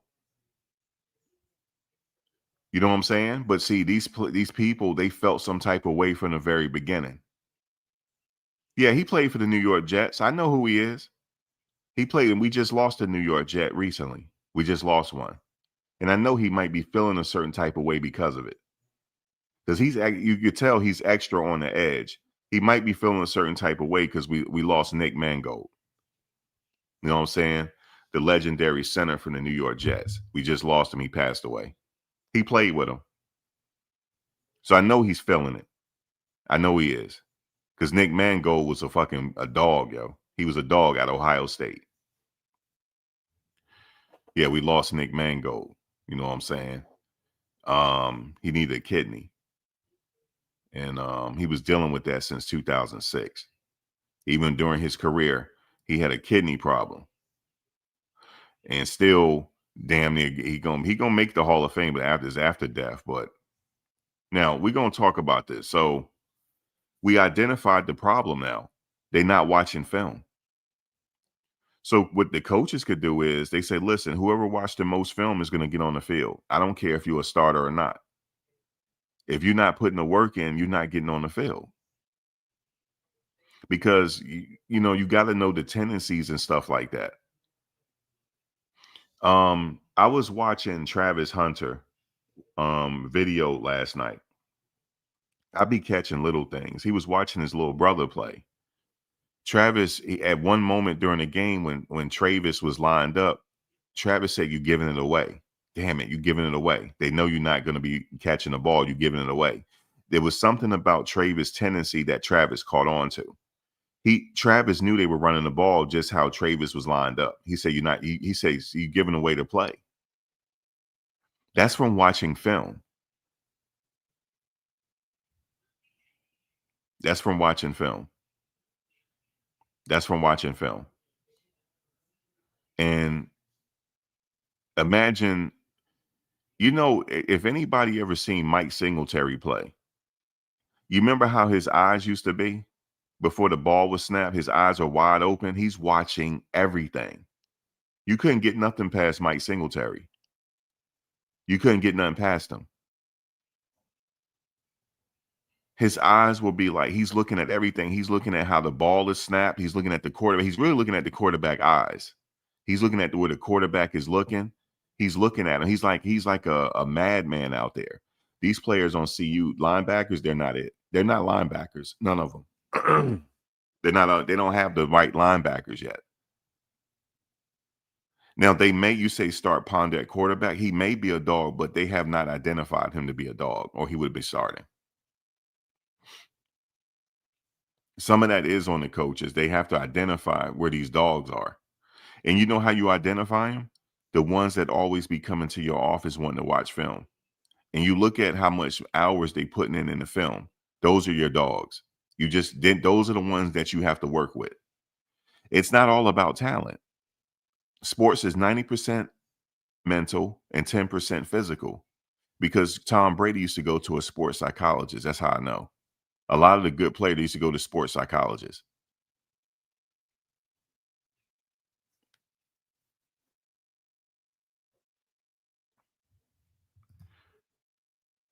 You know what I'm saying? But see, these people, they felt some type of way from the very beginning. Yeah, he played for the New York Jets. I know who he is. He played, and we just lost a New York Jet recently. We just lost one. And I know he might be feeling a certain type of way because of it. Because you could tell he's extra on the edge. He might be feeling a certain type of way because we lost Nick Mangold. You know what I'm saying? The legendary center from the New York Jets. We just lost him. He passed away. He played with him. So I know he's feeling it. I know he is. Because Nick Mangold was a dog, yo. He was a dog at Ohio State. Yeah, we lost Nick Mangold. You know what I'm saying? He needed a kidney. And he was dealing with that since 2006. Even during his career, he had a kidney problem. And still, damn near, he gonna make the Hall of Fame, but after death. But now we're gonna talk about this. So we identified the problem now. They're not watching film. So what the coaches could do is they say, listen, whoever watched the most film is going to get on the field. I don't care if you're a starter or not. If you're not putting the work in, you're not getting on the field. Because, you got to know the tendencies and stuff like that. I was watching Travis Hunter video last night. I be catching little things. He was watching his little brother play. Travis, at one moment during the game when Travis was lined up, Travis said, "You're giving it away. Damn it, you're giving it away. They know you're not going to be catching the ball. You're giving it away." There was something about Travis' tendency that Travis caught on to. Travis knew they were running the ball just how Travis was lined up. He said, he says, "You're giving away the play." That's from watching film. That's from watching film. That's from watching film. And imagine, if anybody ever seen Mike Singletary play, You remember how his eyes used to be before the ball was snapped? His eyes are wide open. He's watching everything. You couldn't get nothing past Mike Singletary. You couldn't get nothing past him. His eyes will be like he's looking at everything. He's looking at how the ball is snapped. He's looking at the quarterback. He's really looking at the quarterback eyes. He's looking at where the quarterback is looking. He's looking at him. He's like a madman out there. These players on CU linebackers, they're not it. They're not linebackers. None of them. They're not. They don't have the right linebackers yet. Now they may, you say, start Ponder at quarterback. He may be a dog, but they have not identified him to be a dog, or he would be starting. Some of that is on the coaches. They have to identify where these dogs are. And you know how you identify them? The ones that always be coming to your office wanting to watch film. And you look at how much hours they putting in the film. Those are your dogs. You just did. Those are the ones that you have to work with. It's not all about talent. Sports is 90% mental and 10% physical, because Tom Brady used to go to a sports psychologist. That's how I know. A lot of the good players used to go to sports psychologists.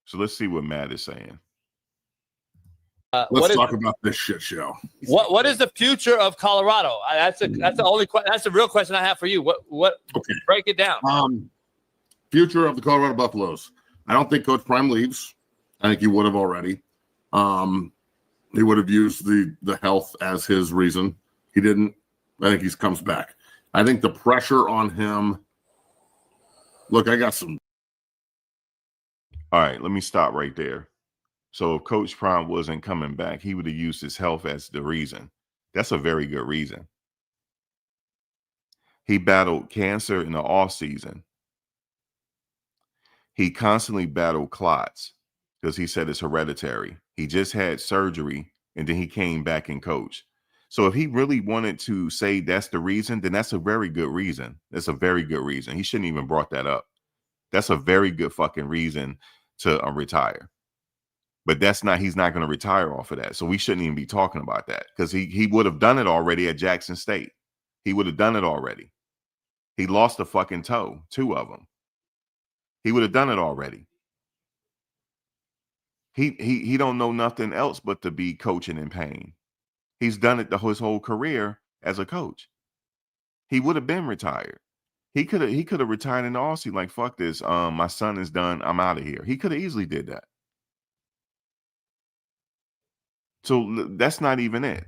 So let's see what Matt is saying. Let's talk about this shit show. What is the future of Colorado? That's the only that's the real question I have for you. What? Okay. Break it down. Future of the Colorado Buffaloes. I don't think Coach Prime leaves. I think he would have already. He would have used the health as his reason. He didn't. I think he comes back. I think the pressure on him. Look, I got some. All right, let me stop right there. So if Coach Prime wasn't coming back, he would have used his health as the reason. That's a very good reason. He battled cancer in the off season. He constantly battled clots because he said it's hereditary. He just had surgery and then he came back and coached. So if he really wanted to say that's the reason, then that's a very good reason. That's a very good reason. He shouldn't even brought that up. That's a very good fucking reason to retire. But that's not, he's not going to retire off of that. So we shouldn't even be talking about that, because he would have done it already at Jackson State. He would have done it already. He lost a fucking toe, 2 of them. He would have done it already. He don't know nothing else but to be coaching in pain. He's done it his whole career as a coach. He would have been retired. He could have retired in the offseason, like, fuck this. My son is done. I'm out of here. He could have easily did that. So that's not even it.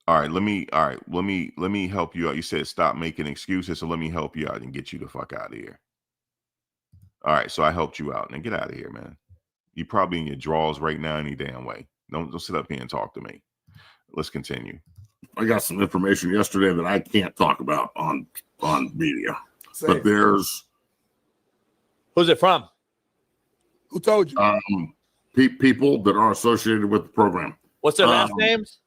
All right, let me help you out. You said stop making excuses, so let me help you out and get you the fuck out of here. All right, so I helped you out. Now get out of here, man. You're probably in your drawers right now any damn way. Don't sit up here and talk to me. Let's continue. I got some information yesterday that I can't talk about on media. But there's Who's it from? Who told you? People that are associated with the program. What's their last names?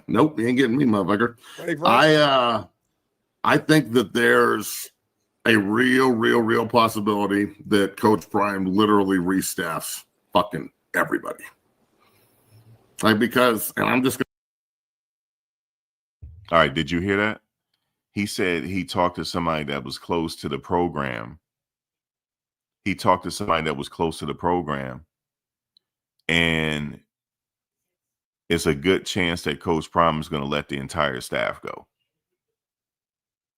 Nope, you ain't getting me, motherfucker. I think that there's a real possibility that Coach Prime literally restaffs fucking everybody. Like, because, and I'm just gonna. All right, did you hear that? He said he talked to somebody that was close to the program. He talked to somebody that was close to the program, and it's a good chance that Coach Prime is going to let the entire staff go.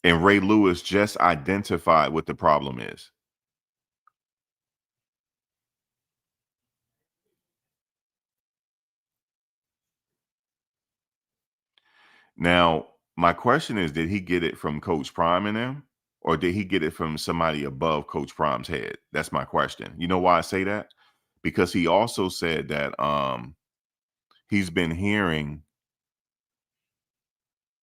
And Ray Lewis just identified what the problem is. Now, my question is, did he get it from Coach Prime and them, or did he get it from somebody above Coach Prime's head? That's my question. You know why I say that? Because he also said that he's been hearing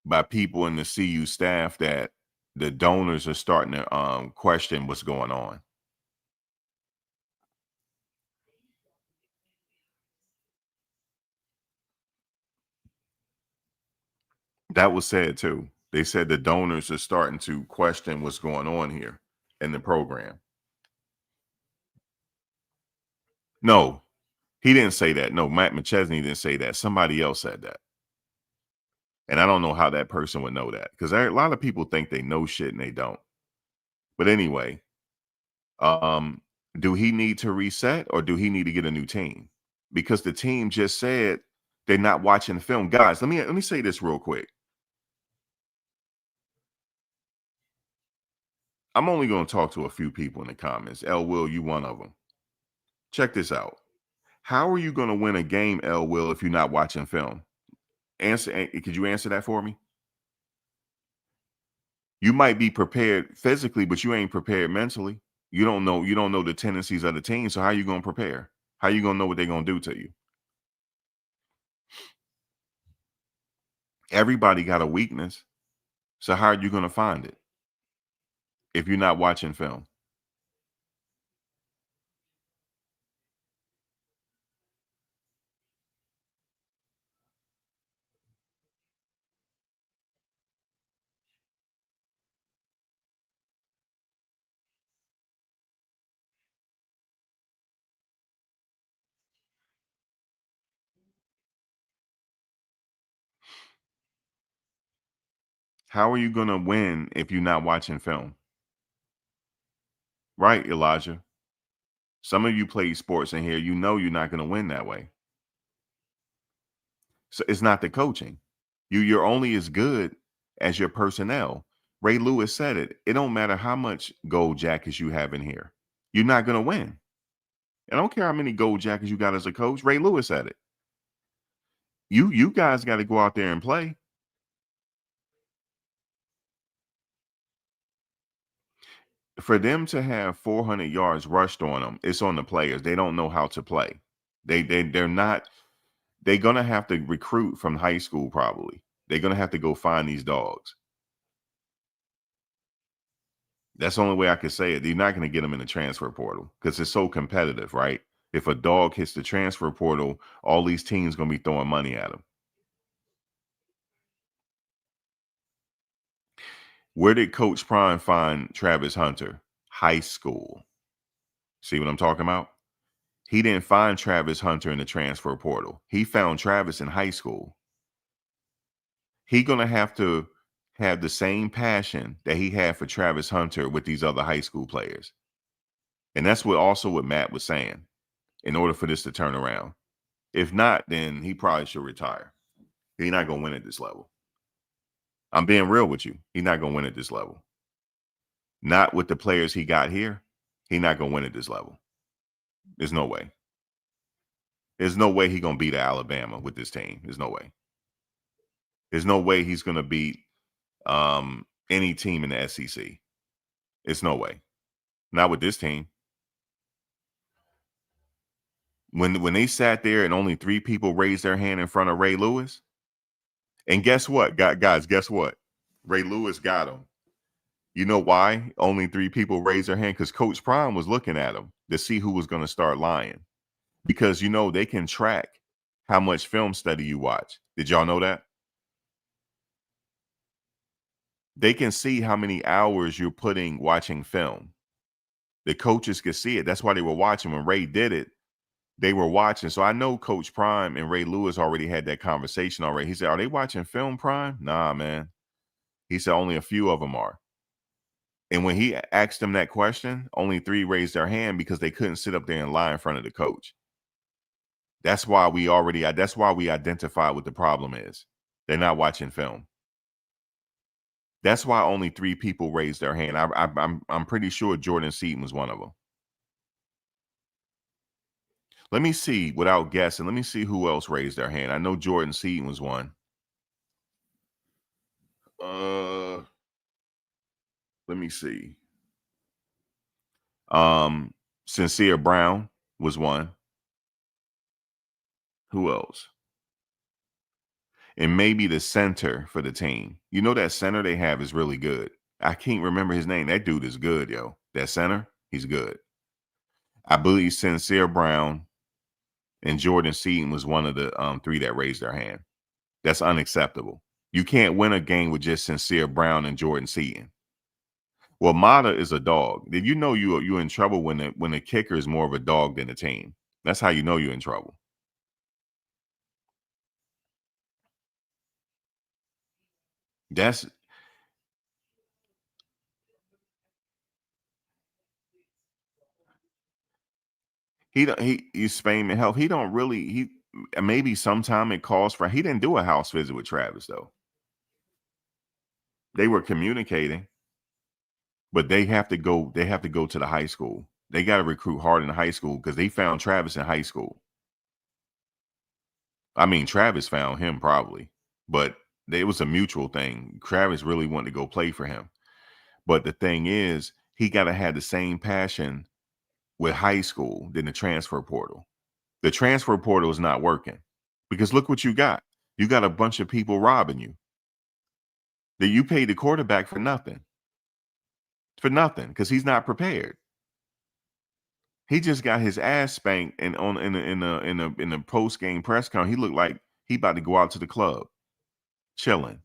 by people in the CU staff that the donors are starting to question what's going on. That was said too. They said the donors are starting to question what's going on here in the program. No, he didn't say that. No, Matt McChesney didn't say that. Somebody else said that. And I don't know how that person would know that, because a lot of people think they know shit and they don't. But anyway, do he need to reset or do he need to get a new team? Because the team just said they're not watching the film. Guys, let me say this real quick. I'm only going to talk to a few people in the comments. L. Will, you one of them. Check this out. How are you going to win a game, L. Will, if you're not watching film? Could you answer that for me? You might be prepared physically, but you ain't prepared mentally. You don't know the tendencies of the team. So how are you going to prepare? How are you going to know what they're going to do to you? Everybody got a weakness. So how are you going to find it if you're not watching film? How are you going to win if you're not watching film? Right, Elijah. Some of you play sports in here. You know you're not going to win that way. So it's not the coaching. You're only as good as your personnel. Ray Lewis said it. It don't matter how much gold jackets you have in here. You're not going to win. I don't care how many gold jackets you got as a coach. Ray Lewis said it. You guys got to go out there and play. For them to have 400 yards rushed on them, it's on the players. They don't know how to play. They're not. They're gonna have to recruit from high school. Probably they're gonna have to go find these dogs. That's the only way I could say it. You're not gonna get them in the transfer portal because it's so competitive, right? If a dog hits the transfer portal, all these teams gonna be throwing money at him. Where did Coach Prime find Travis Hunter? High school. See what I'm talking about? He didn't find Travis Hunter in the transfer portal. He found Travis in high school. He's going to have the same passion that he had for Travis Hunter with these other high school players. And that's what Matt was saying in order for this to turn around. If not, then he probably should retire. He's not going to win at this level. I'm being real with you. He's not going to win at this level. Not with the players he got here. He's not going to win at this level. There's no way. There's no way he's going to beat Alabama with this team. There's no way. There's no way he's going to beat any team in the SEC. It's no way. Not with this team. When they sat there and only 3 people raised their hand in front of Ray Lewis, and guess what, guys, guess what? Ray Lewis got him. You know why only 3 people raised their hand? Because Coach Prime was looking at them to see who was going to start lying. Because, they can track how much film study you watch. Did y'all know that? They can see how many hours you're putting watching film. The coaches could see it. That's why they were watching. When Ray did it, they were watching. So I know Coach Prime and Ray Lewis already had that conversation already. He said, are they watching film, Prime? Nah, man. He said only a few of them are. And when he asked them that question, only 3 raised their hand because they couldn't sit up there and lie in front of the coach. That's why we identify what the problem is. They're not watching film. That's why only 3 people raised their hand. I'm pretty sure Jordan Seaton was one of them. Let me see, without guessing, let me see who else raised their hand. I know Jordan Seaton was one. Let me see. Sincere Brown was one. Who else? And maybe the center for the team. That center they have is really good. I can't remember his name. That dude is good, yo. That center, he's good. I believe Sincere Brown and Jordan Seaton was one of the 3 that raised their hand. That's unacceptable. You can't win a game with just Sincere Brown and Jordan Seaton. Well, Mata is a dog. Did you know you're in trouble when the kicker is more of a dog than a team? That's how you know you're in trouble. That's he's Spain and health. He don't really maybe sometime it calls for. He didn't do a house visit with Travis though. They were communicating, but they have to go. They have to go to the high school. They got to recruit hard in the high school because they found Travis in high school. I mean, Travis found him probably, but it was a mutual thing. Travis really wanted to go play for him. But the thing is, he got to have the same passion with high school than the transfer portal. The transfer portal is not working because look what you got. You got a bunch of people robbing you. That you paid the quarterback for nothing. For nothing, because he's not prepared. He just got his ass spanked, and in the post game press conference, he looked like he about to go out to the club, chilling.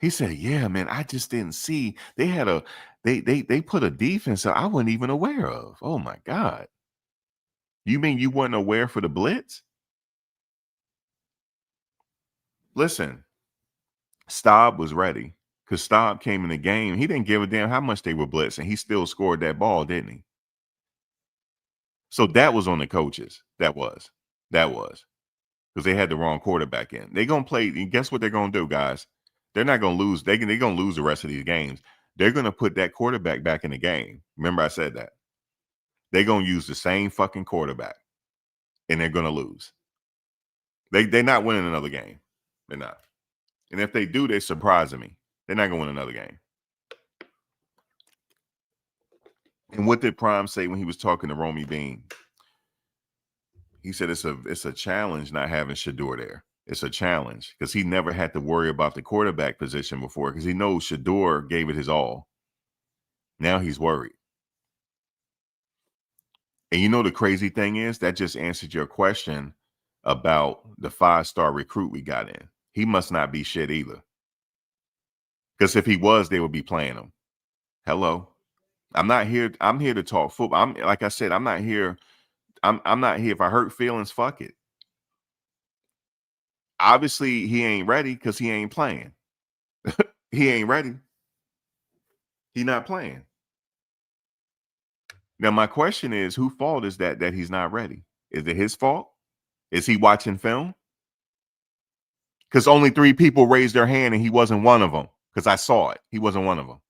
He said, "Yeah, man, I just didn't see they had they put a defense that I wasn't even aware of. Oh my God, you mean you weren't aware for the blitz? Listen, Staub was ready because Staub came in the game. He didn't give a damn how much they were blitzing. He still scored that ball, didn't he? So that was on the coaches. That was because they had the wrong quarterback in. They're gonna play. And guess what they're gonna do, guys? They're not gonna lose. They're gonna lose the rest of these games. They're gonna put that quarterback back in the game. Remember, I said that. They're gonna use the same fucking quarterback, and they're gonna lose. They're not winning another game. They're not. And if they do, they're surprising me. They're not gonna win another game. And what did Prime say when he was talking to Romy Bean? He said it's a challenge not having Shedeur there. It's a challenge because he never had to worry about the quarterback position before because he knows Shedeur gave it his all. Now he's worried. And you know the crazy thing is that just answered your question about the 5-star recruit we got in. He must not be shit either. Because if he was, they would be playing him. Hello. I'm not here. I'm here to talk football. I'm like I said, I'm not here. I'm not here. If I hurt feelings, fuck it. Obviously, he ain't ready because he ain't playing. He ain't ready. He not playing. Now, my question is, whose fault is that he's not ready? Is it his fault? Is he watching film? Because only 3 people raised their hand and he wasn't one of them. Because I saw it. He wasn't one of them.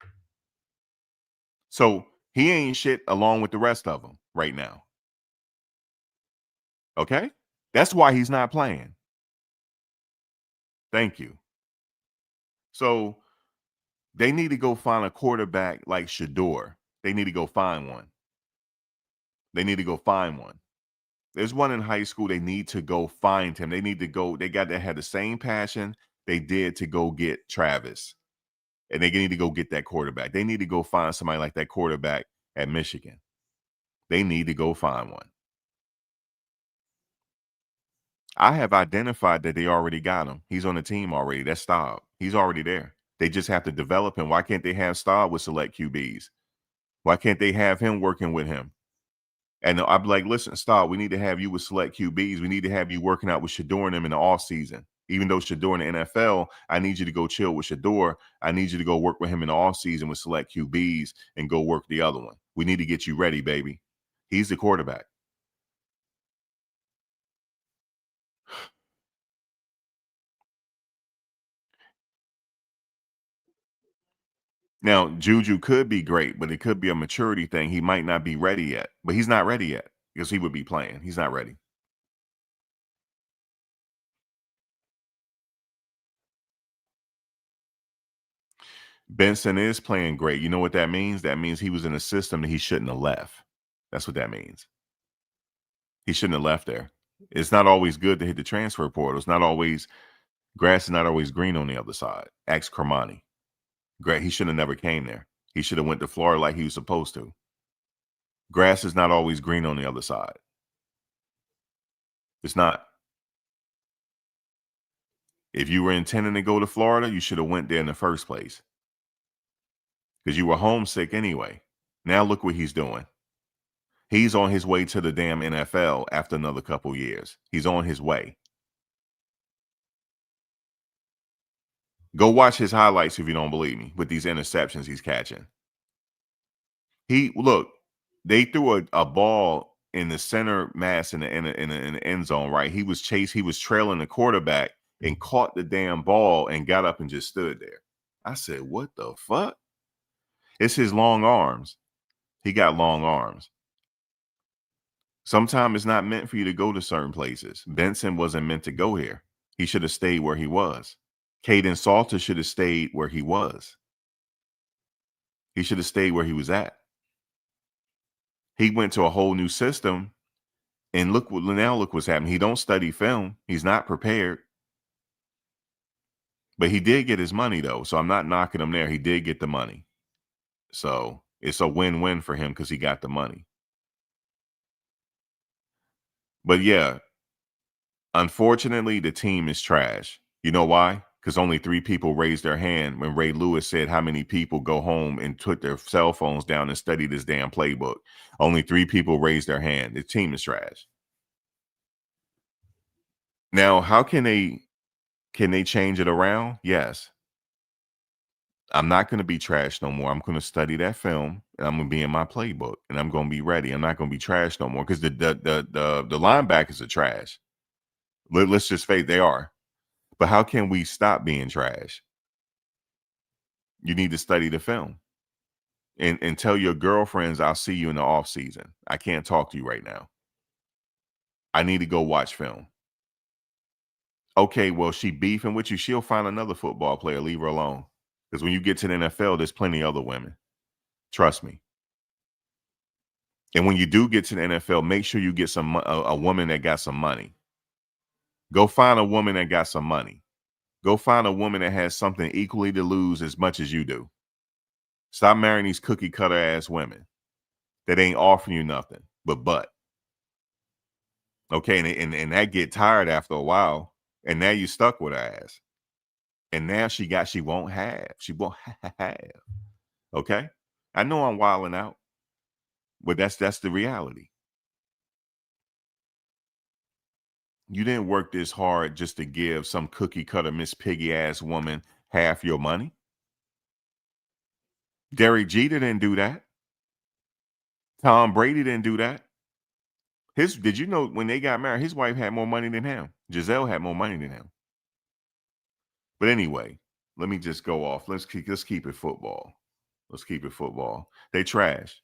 So he ain't shit along with the rest of them right now. Okay? That's why he's not playing. Thank you. So they need to go find a quarterback like Shedeur. They need to go find one. They need to go find one. There's one in high school. They need to go find him. They need to go. They got to have the same passion they did to go get Travis. And they need to go get that quarterback. They need to go find somebody like that quarterback at Michigan. They need to go find one. I have identified that they already got him. He's on the team already. That's Staub. He's already there. They just have to develop him. Why can't they have Staub with select QBs? Why can't they have him working with him? And I'm like, listen, Staub, we need to have you with select QBs. We need to have you working out with Shedeur and them in the off season. Even though Shedeur in the NFL, I need you to go chill with Shedeur. I need you to go work with him in the off season with select QBs and go work the other one. We need to get you ready, baby. He's the quarterback. Now, Juju could be great, but it could be a maturity thing. He might not be ready yet, but he's not ready yet because he would be playing. He's not ready. Benson is playing great. You know what that means? That means he was in a system that he shouldn't have left. That's what that means. He shouldn't have left there. It's not always good to hit the transfer portal. It's not always, grass is not always green on the other side. Ask Kermani. Great. He should have never came there. He should have went to Florida like he was supposed to. Grass is not always green on the other side. It's not. If you were intending to go to Florida, you should have went there in the first place because you were homesick anyway. Now look what he's doing. He's on his way to the damn NFL after another couple years. He's on his way. Go watch his highlights if you don't believe me with these interceptions he's catching. They threw a ball in the center mass in the end zone, right? He was trailing the quarterback and caught the damn ball and got up and just stood there. I said, what the fuck? It's his long arms. He got long arms. Sometimes it's not meant for you to go to certain places. Benson wasn't meant to go here. He should have stayed where he was. Caden Salter should have stayed where he was. He should have stayed where he was at. He went to a whole new system, and look what's happening. He don't study film. He's not prepared. But he did get his money, though, so I'm not knocking him there. He did get the money. So it's a win-win for him because he got the money. But yeah, unfortunately, the team is trash. You know why? Because only 3 people raised their hand when Ray Lewis said how many people go home and put their cell phones down and study this damn playbook. Only 3 people raised their hand. The team is trash. Now, how can they change it around? Yes. I'm not going to be trash no more. I'm going to study that film and I'm going to be in my playbook and I'm going to be ready. I'm not going to be trash no more because the linebackers are trash. Let's just face they are. But how can we stop being trash? You need to study the film and tell your girlfriends, I'll see you in the off season. I can't talk to you right now. I need to go watch film. Okay, well, she beefing with you. She'll find another football player. Leave her alone. Because when you get to the NFL, there's plenty of other women. Trust me. And when you do get to the NFL, make sure you get a woman that got some money. Go find a woman that got some money. Go find a woman that has something equally to lose as much as you do. Stop marrying these cookie cutter ass women that ain't offering you nothing but. Okay, and that get tired after a while, and now you stuck with her ass. And now she won't have. She won't have. Okay? I know I'm wilding out, but that's the reality. You didn't work this hard just to give some cookie cutter Miss Piggy ass woman half your money. Derek Jeter didn't do that. Tom Brady didn't do that. Did you know when they got married, his wife had more money than him? Giselle had more money than him. But anyway, let me just go off. Let's keep it football. Let's keep it football. They trash.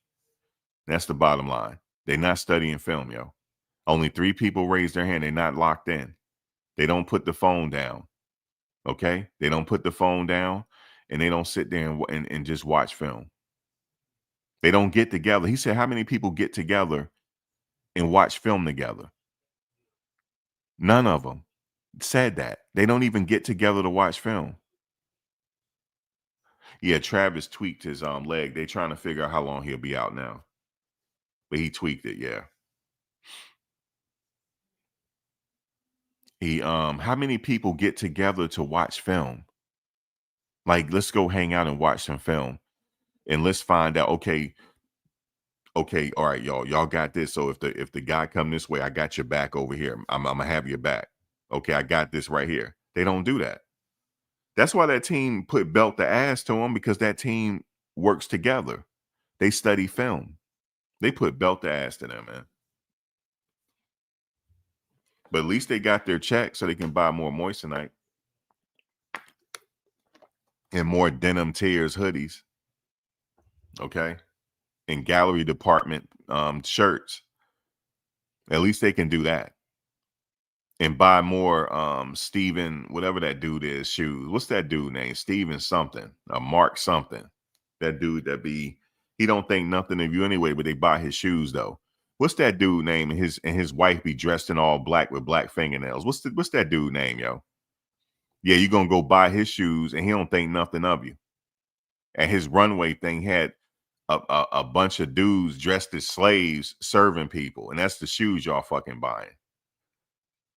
That's the bottom line. They're not studying film, yo. Only 3 people raised their hand. They're not locked in. They don't put the phone down. Okay? They don't put the phone down and they don't sit there and just watch film. They don't get together. He said, how many people get together and watch film together? None of them said that. They don't even get together to watch film. Yeah, Travis tweaked his leg. They're trying to figure out how long he'll be out now. But he tweaked it, yeah. How many people get together to watch film? Like, let's go hang out and watch some film. And let's find out, okay, all right, y'all got this. So if the guy come this way, I got your back over here. I'm gonna have your back. Okay, I got this right here. They don't do that. That's why that team put belt the ass to them, because that team works together. They study film. They put belt the ass to them, man. But at least they got their check so they can buy more Moissanite and more Denim Tears hoodies. Okay. And gallery department shirts. At least they can do that. And buy more Steven, whatever that dude is, shoes. What's that dude name? Steven something. Mark something. That dude he don't think nothing of you anyway, but they buy his shoes though. What's that dude name? And his wife be dressed in all black with black fingernails. What's that dude name, yo? Yeah, you're gonna go buy his shoes and he don't think nothing of you. And his runway thing had a bunch of dudes dressed as slaves serving people, and that's the shoes y'all fucking buying.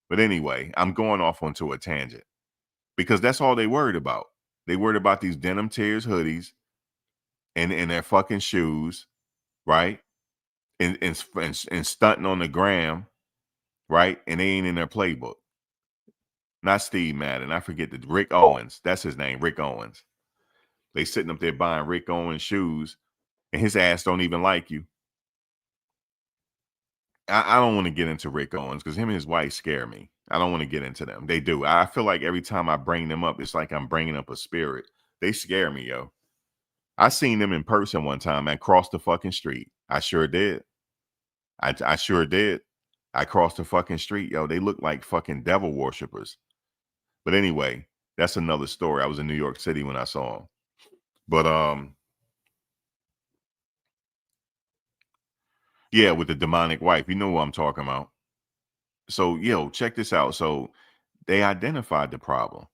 But anyway, I'm going off onto a tangent. because that's all they worried about. They worried about these denim tears hoodies and their fucking shoes, right? And stunting on the gram, right? And they ain't in their playbook. Not Steve Madden. I forget the Rick Owens. That's his name, Rick Owens. They sitting up there buying Rick Owens shoes, and his ass don't even like you. I don't want to get into Rick Owens because him and his wife scare me. I don't want to get into them. They do. I feel like every time I bring them up, it's like I'm bringing up a spirit. They scare me, yo. I seen them in person one time and crossed the fucking street. I sure did. I sure did. I crossed the fucking street, yo. They look like fucking devil worshippers. But anyway, that's another story. I was in New York City when I saw them. But yeah, with the demonic wife, you know what I'm talking about. So, yo, check this out. So they identified the problem.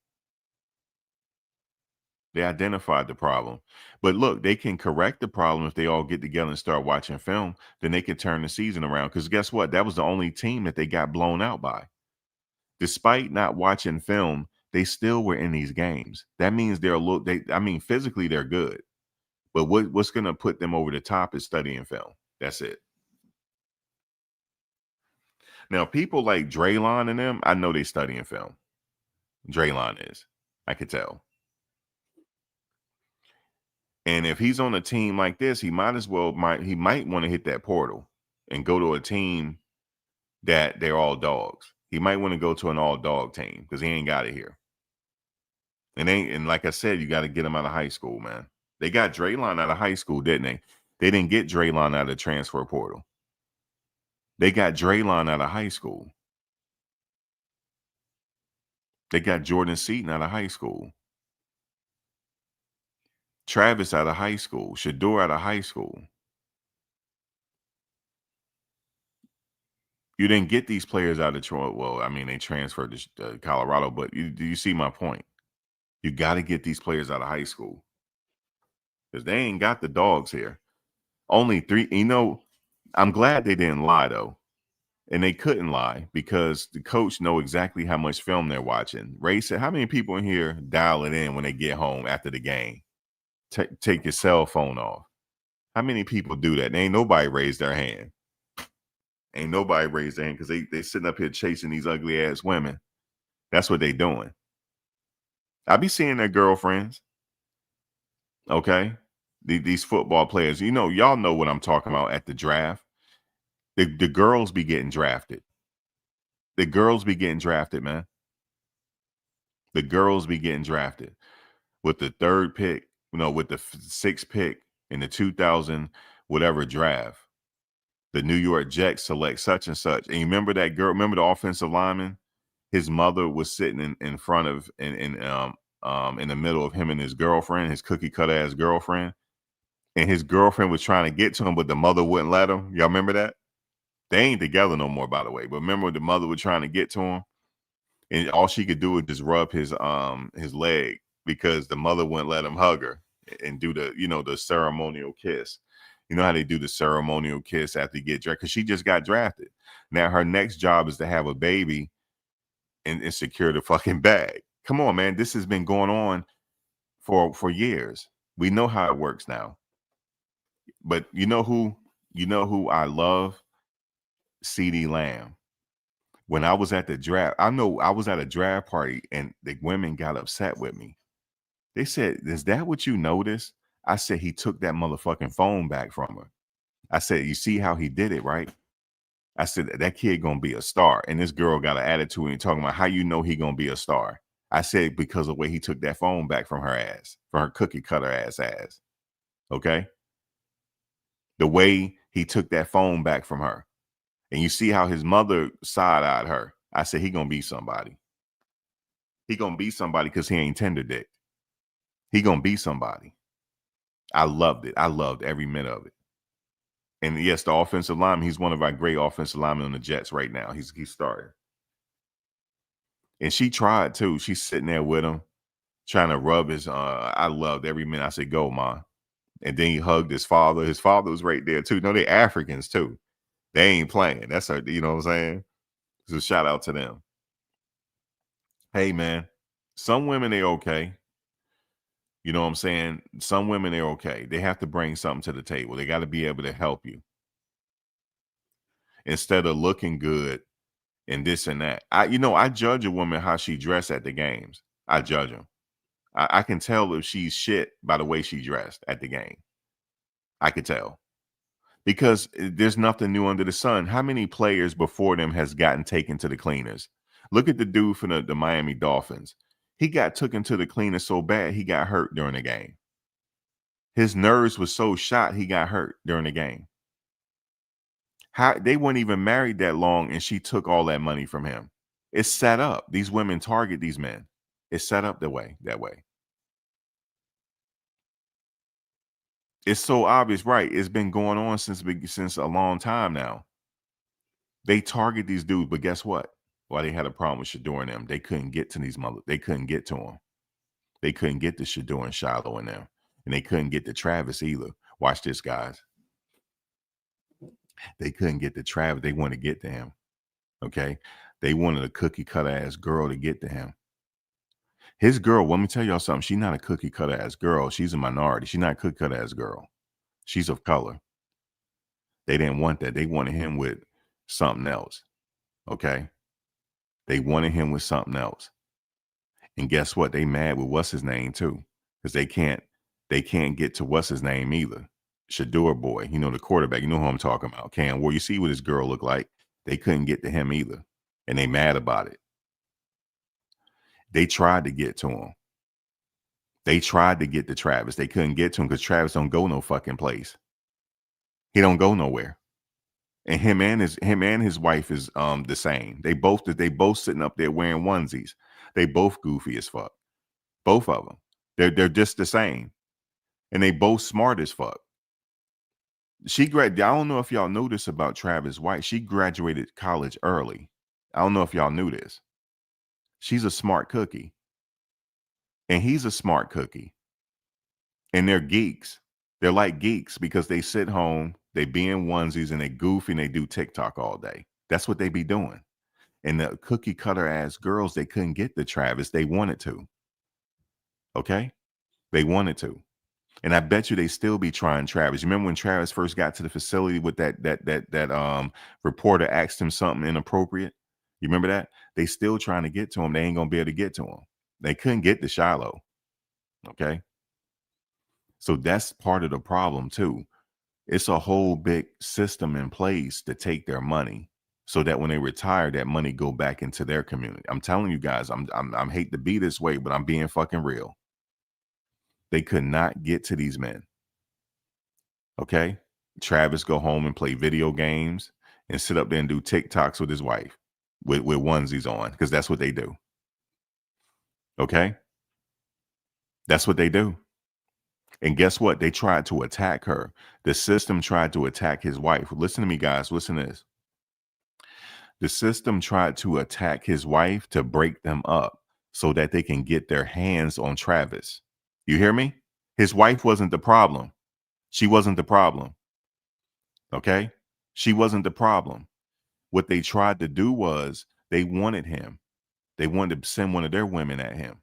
They identified the problem. But look, they can correct the problem if they all get together and start watching film. Then they can turn the season around. Because guess what? That was the only team that they got blown out by. Despite not watching film, they still were in these games. That means they're a little. Physically they're good. But what's going to put them over the top is studying film. That's it. Now, people like Draylon and them, I know they studying film. Draylon is. I could tell. And if he's on a team like this, he might want to hit that portal and go to a team that they're all dogs. He might want to go to an all dog team because he ain't got it here. And like I said, you got to get him out of high school, man. They got Draylon out of high school, didn't they? They didn't get Draylon out of the transfer portal. They got Draylon out of high school. They got Jordan Seaton out of high school. Travis out of high school. Shador out of high school. You didn't get these players out of Detroit. Well, I mean, they transferred to Colorado, but do you see my point? You got to get these players out of high school because they ain't got the dogs here. Only 3. You know, I'm glad they didn't lie, though. And they couldn't lie because the coach know exactly how much film they're watching. Ray said, how many people in here dial it in when they get home after the game? Take your cell phone off. How many people do that? Ain't nobody raised their hand. Ain't nobody raised their hand because they sitting up here chasing these ugly ass women. That's what they doing. I be seeing their girlfriends. Okay. These football players, you know, y'all know what I'm talking about at the draft. The girls be getting drafted. The girls be getting drafted, man. The girls be getting drafted with the 3rd pick, you know, with the 6th pick in the 2000 whatever draft. The New York Jets select such and such. And you remember that girl? Remember the offensive lineman? His mother was sitting in front of in the middle of him and his girlfriend, his cookie cutter ass girlfriend. And his girlfriend was trying to get to him, but the mother wouldn't let him. Y'all remember that? They ain't together no more, by the way. But remember the mother was trying to get to him, and all she could do was just rub his leg because the mother wouldn't let him hug her and do the ceremonial kiss. You know how they do the ceremonial kiss after you get drafted? Because she just got drafted. Now her next job is to have a baby and secure the fucking bag. Come on, man. This has been going on for years. We know how it works now. But you know who I love? CeeDee Lamb. When I was at the draft, I know I was at a draft party and the women got upset with me. They said, "Is that what you noticed?" I said, "He took that motherfucking phone back from her." I said, "You see how he did it, right?" I said, "That kid gonna be a star." And this girl got an attitude and talking about how you know he gonna be a star. I said, because of the way he took that phone back from her ass, from her cookie cutter ass. Okay? The way he took that phone back from her. And you see how his mother side-eyed her. I said, he gonna be somebody. He gonna be somebody because he ain't tender dick. He gonna be somebody. I loved it. I loved every minute of it. And yes, the offensive lineman, he's one of our great offensive linemen on the Jets right now. He's starting. And she tried too. She's sitting there with him, trying to rub his I loved every minute. I said, go, Ma. And then he hugged his father. His father was right there too. No, they're Africans too. They ain't playing. That's her, you know what I'm saying? So shout out to them. Hey, man, Some women, they're okay. You know what I'm saying? Some women, they're okay. They have to bring something to the table. They got to be able to help you instead of looking good and this and that. I judge a woman how she dressed at the games. I judge them. I can tell if she's shit by the way she dressed at the game. I could tell because there's nothing new under the sun. How many players before them has gotten taken to the cleaners? Look at the dude from the Miami Dolphins. He got taken to the cleaners so bad he got hurt during the game. His nerves was so shot he got hurt during the game. How they weren't even married that long, and she took all that money from him. It's set up. These women target these men. It's set up that way. It's so obvious, right? It's been going on since a long time now. They target these dudes, but guess what? Why they had a problem with Shador and them? They couldn't get to these mother. They couldn't get to them. They couldn't get to Shador and Shiloh and them, and they couldn't get to Travis either. Watch this, guys. They couldn't get to Travis. They wanted to get to him. Okay, they wanted a cookie cutter ass girl to get to him. His girl, let me tell y'all something. She's not a cookie cutter ass girl. She's a minority. She's not a cookie cutter ass girl. She's of color. They didn't want that. They wanted him with something else. Okay. They wanted him with something else. And guess what? They mad with what's his name too. Because they can't get to what's his name either. Shador boy, the quarterback. You know who I'm talking about. Cam Ward. You see what his girl looked like. They couldn't get to him either. And they mad about it. They tried to get to him. They tried to get to Travis. They couldn't get to him because Travis don't go no fucking place. He don't go nowhere. And him and his wife is the same. They both sitting up there wearing onesies. They both goofy as fuck. Both of them. They're just the same. And they both smart as fuck. I don't know if y'all know this about Travis White. She graduated college early. I don't know if y'all knew this. She's a smart cookie. And he's a smart cookie. And they're geeks. They're like geeks because they sit home, they be in onesies, and they goofy and they do TikTok all day. That's what they be doing. And the cookie cutter ass girls, they couldn't get to Travis. They wanted to. Okay? They wanted to. And I bet you they still be trying Travis. You remember when Travis first got to the facility with that reporter asked him something inappropriate? You remember that? They still trying to get to him. They ain't gonna be able to get to him. They couldn't get to Shiloh. Okay. So that's part of the problem too. It's a whole big system in place to take their money so that when they retire, that money go back into their community. I'm telling you guys, I'm hate to be this way, but I'm being fucking real. They could not get to these men. Okay. Travis go home and play video games and sit up there and do TikToks with his wife with onesies on, because that's what they do. Okay. That's what they do. And guess what? They tried to attack her. The system tried to attack his wife. Listen to me, guys. Listen to this. The system tried to attack his wife to break them up so that they can get their hands on Travis. You hear me? His wife wasn't the problem. She wasn't the problem. Okay? She wasn't the problem. What they tried to do was they wanted him. They wanted to send one of their women at him.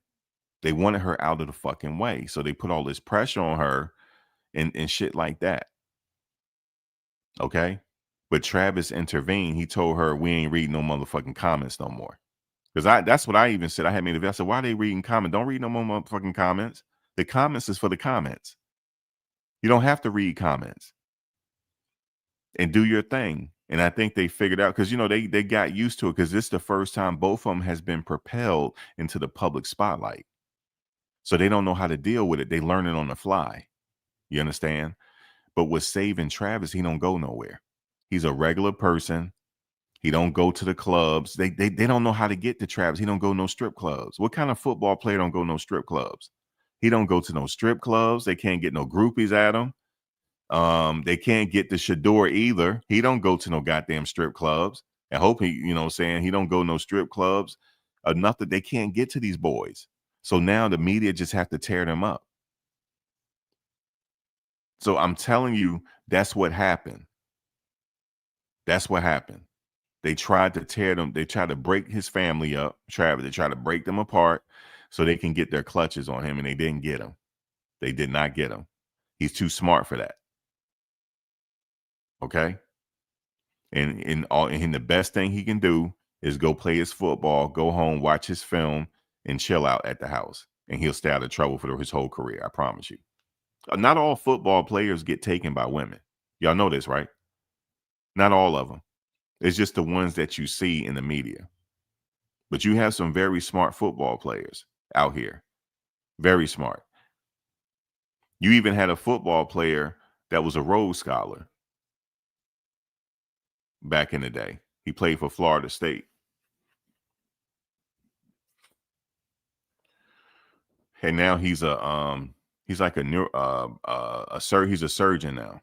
They wanted her out of the fucking way. So they put all this pressure on her and shit like that. Okay? But Travis intervened. He told her, we ain't reading no motherfucking comments no more. Because that's what I even said. I had made a video. I said, why are they reading comments? Don't read no more motherfucking comments. The comments is for the comments. You don't have to read comments. And do your thing. And I think they figured out, because, they got used to it, because this is the first time both of them has been propelled into the public spotlight. So they don't know how to deal with it. They learn it on the fly. You understand? But with saving Travis, he don't go nowhere. He's a regular person. He don't go to the clubs. They don't know how to get to Travis. He don't go no strip clubs. What kind of football player don't go no strip clubs? He don't go to no strip clubs. They can't get no groupies at him. They can't get to Shador either. He don't go to no goddamn strip clubs. I hope he, he don't go no strip clubs. Enough that they can't get to these boys. So now the media just have to tear them up. So I'm telling you, that's what happened. That's what happened. They tried to tear them. They tried to break his family up, Travis. They tried to break them apart so they can get their clutches on him, and they didn't get him. They did not get him. He's too smart for that. Okay? And the best thing he can do is go play his football, go home, watch his film, and chill out at the house. And he'll stay out of trouble for his whole career. I promise you. Not all football players get taken by women. Y'all know this, right? Not all of them. It's just the ones that you see in the media. But you have some very smart football players out here. Very smart. You even had a football player that was a Rhodes Scholar back in the day. He played for Florida State. And now he's like he's a surgeon now.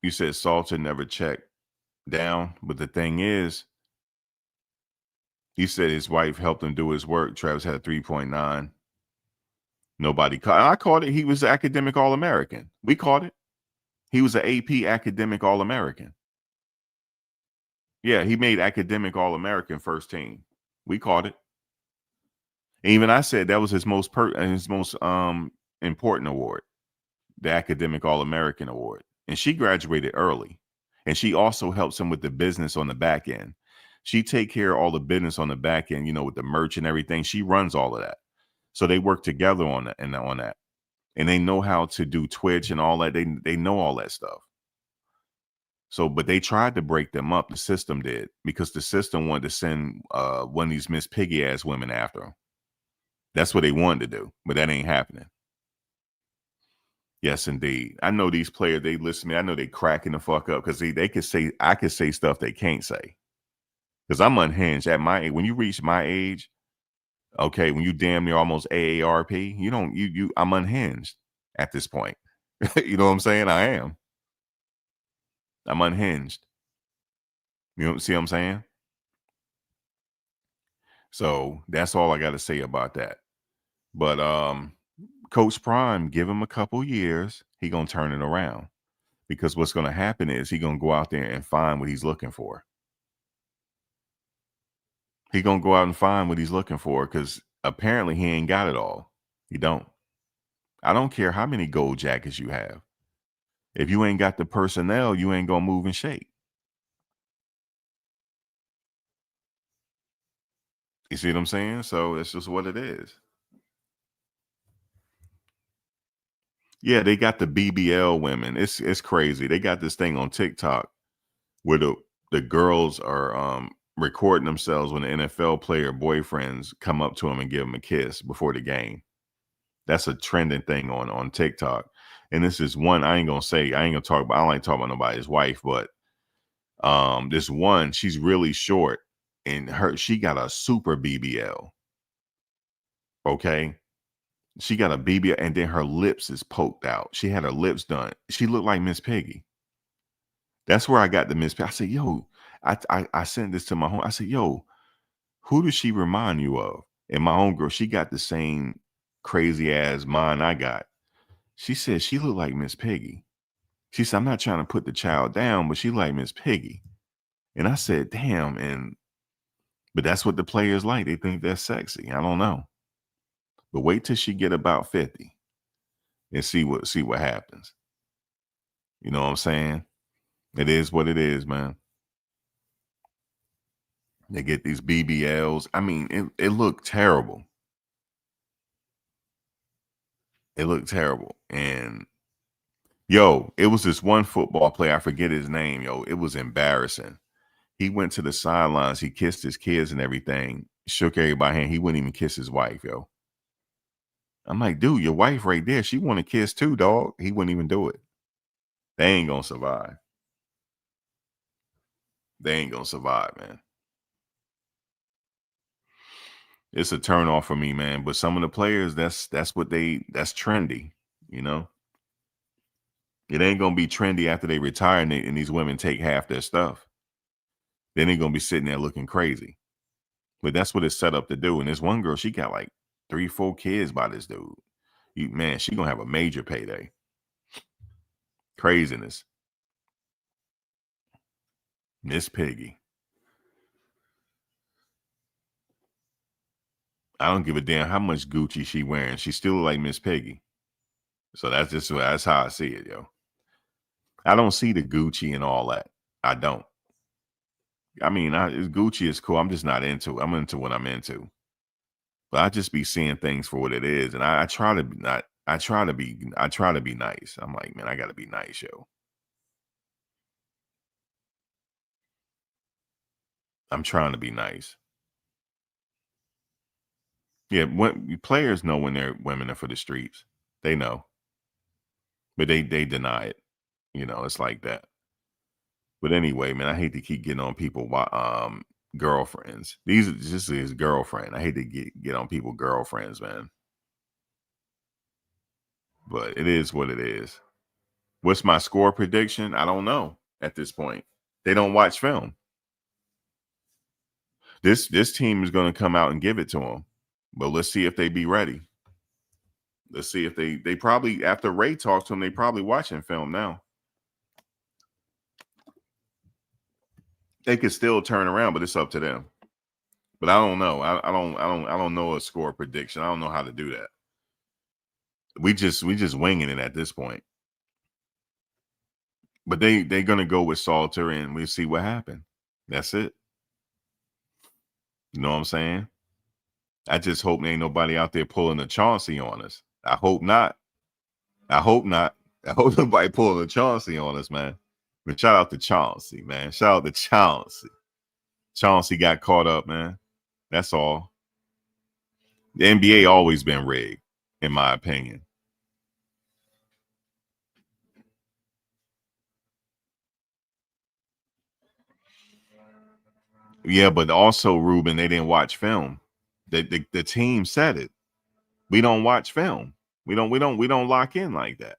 You said Salter never checked down, but the thing is, he said his wife helped him do his work. Travis had a 3.9. Nobody caught. I caught it. He was academic All-American. We caught it. He was an AP academic All-American. Yeah, he made academic All-American first team. We caught it. And even I said that was his most important award, the academic All-American award. And she graduated early. And she also helps him with the business on the back end. She take care of all the business on the back end, with the merch and everything. She runs all of that. So they work together on that and they know how to do Twitch and all that. They know all that stuff. So, but they tried to break them up. The system did, because the system wanted to send one of these Miss Piggy ass women after them. That's what they wanted to do, but that ain't happening. Yes, indeed. I know these players, they listen to me. I know they cracking the fuck up because they could say, I could say stuff they can't say. Because I'm unhinged at my age. When you reach my age, okay, when you damn near almost AARP, I'm unhinged at this point. You know what I'm saying? I am. I'm unhinged. See what I'm saying? So that's all I got to say about that. But Coach Prime, give him a couple years, he gonna turn it around. Because what's gonna happen is he gonna go out there and find what he's looking for. He gonna go out and find what he's looking for, because apparently he ain't got it all. He don't. I don't care how many gold jackets you have. If you ain't got the personnel, you ain't gonna move and shake. You see what I'm saying? So it's just what it is. Yeah, they got the BBL women. It's crazy. They got this thing on TikTok where the girls are recording themselves when the NFL player boyfriends come up to them and give them a kiss before the game. That's a trending thing on TikTok. And this is one I ain't gonna talk about. I don't like talking about nobody's wife, but this one, she's really short and she got a super BBL. Okay. She got a BBL and then her lips is poked out. She had her lips done. She looked like Miss Piggy. That's where I got the Miss Piggy. I said, yo, I sent this to my home. I said, yo, who does she remind you of? And my homegirl, she got the same crazy ass mind I got. She said she looked like Miss Piggy. She said, I'm not trying to put the child down, but she like Miss Piggy. And I said, damn. But that's what the players like. They think that's sexy. I don't know. But wait till she get about 50 and see what happens. You know what I'm saying? It is what it is, man. They get these BBLs. I mean, it looked terrible. It looked terrible. And yo, it was this one football player. I forget his name. Yo, it was embarrassing. He went to the sidelines. He kissed his kids and everything. Shook everybody's hand. He wouldn't even kiss his wife, yo. I'm like, dude, your wife right there. She want to kiss too, dog. He wouldn't even do it. They ain't gonna survive. They ain't gonna survive, man. It's a turn off for me, man. But some of the players, that's trendy, you know. It ain't gonna be trendy after they retire and these women take half their stuff. Then they're gonna be sitting there looking crazy. But that's what it's set up to do. And this one girl, she got like 3-4 kids by this dude. Man, she gonna have a major payday. Craziness. Miss Piggy. I don't give a damn how much Gucci she wearing. She still look like Miss Piggy. So that's how I see it, yo. I don't see the Gucci and all that. I don't. I mean, Gucci is cool. I'm just not into it. I'm into what I'm into. But I just be seeing things for what it is, and I try to not. I try to be nice. I'm like, man, I got to be nice, yo. I'm trying to be nice. Yeah, when players know when their women are for the streets, they know, but they deny it. You know, it's like that. But anyway, man, I hate to keep getting on people girlfriends. These are just his girlfriend. I hate to get on people girlfriends, man. But it is what it is. What's my score prediction? I don't know at this point. They don't watch film. This team is going to come out and give it to them. But let's see if they be ready. Let's see if they probably, after Ray talks to them, they probably watching film now. They could still turn around, but it's up to them. But I don't know. I don't know a score prediction. I don't know how to do that. We just winging it at this point. But they're gonna go with Salter, and we'll see what happens. That's it. You know what I'm saying? I just hope there ain't nobody out there pulling a Chauncey on us. I hope not. I hope not. I hope nobody pulling a Chauncey on us, man. But shout out to Chauncey, man. Shout out to Chauncey. Chauncey got caught up, man. That's all. The NBA always been rigged, in my opinion. Yeah, but also, Ruben, they didn't watch film. The team said it. We don't watch film. We don't lock in like that.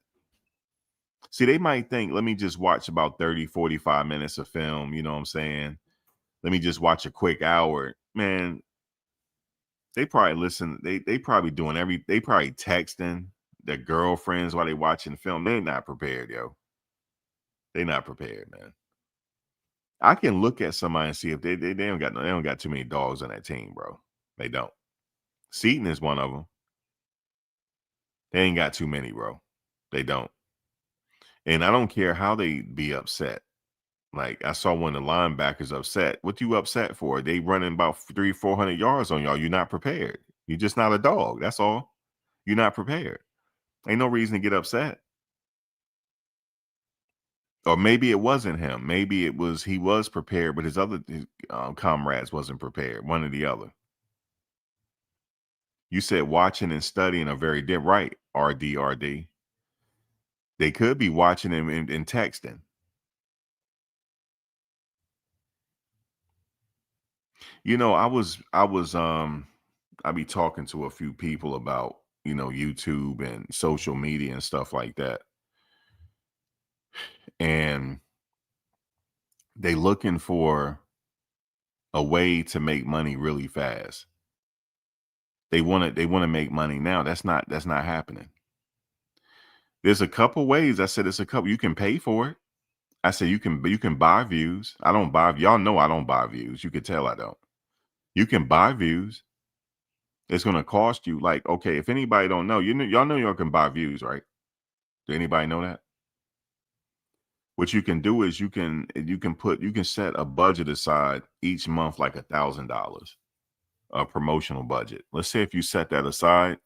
See, they might think, let me just watch about 30, 45 minutes of film. You know what I'm saying? Let me just watch a quick hour. Man, they probably listen. They probably doing they probably texting their girlfriends while they watching film. They're not prepared, yo. They're not prepared, man. I can look at somebody and see if they don't got too many dogs on that team, bro. They don't. Seton is one of them. They ain't got too many, bro. They don't. And I don't care how they be upset. Like, I saw one of the linebackers upset. What you upset for? They running about 300-400 yards on y'all. You're not prepared. You're just not a dog. That's all. You're not prepared. Ain't no reason to get upset. Or maybe it wasn't him. Maybe he was prepared, but his other comrades wasn't prepared. One or the other. You said watching and studying are very different, right? RD. They could be watching him and texting. You know, I be talking to a few people about, you know, YouTube and social media and stuff like that. And they looking for a way to make money really fast. They want to make money now. That's not happening. There's a couple ways. I said it's a couple. You can pay for it. I said you can buy views. I don't buy. Y'all know I don't buy views. You could tell I don't. You can buy views. It's going to cost you, like, okay, if anybody don't know, y'all know y'all can buy views, right? Do anybody know that? What you can do is you can set a budget aside each month, like $1,000, a promotional budget. Let's say if you set that aside,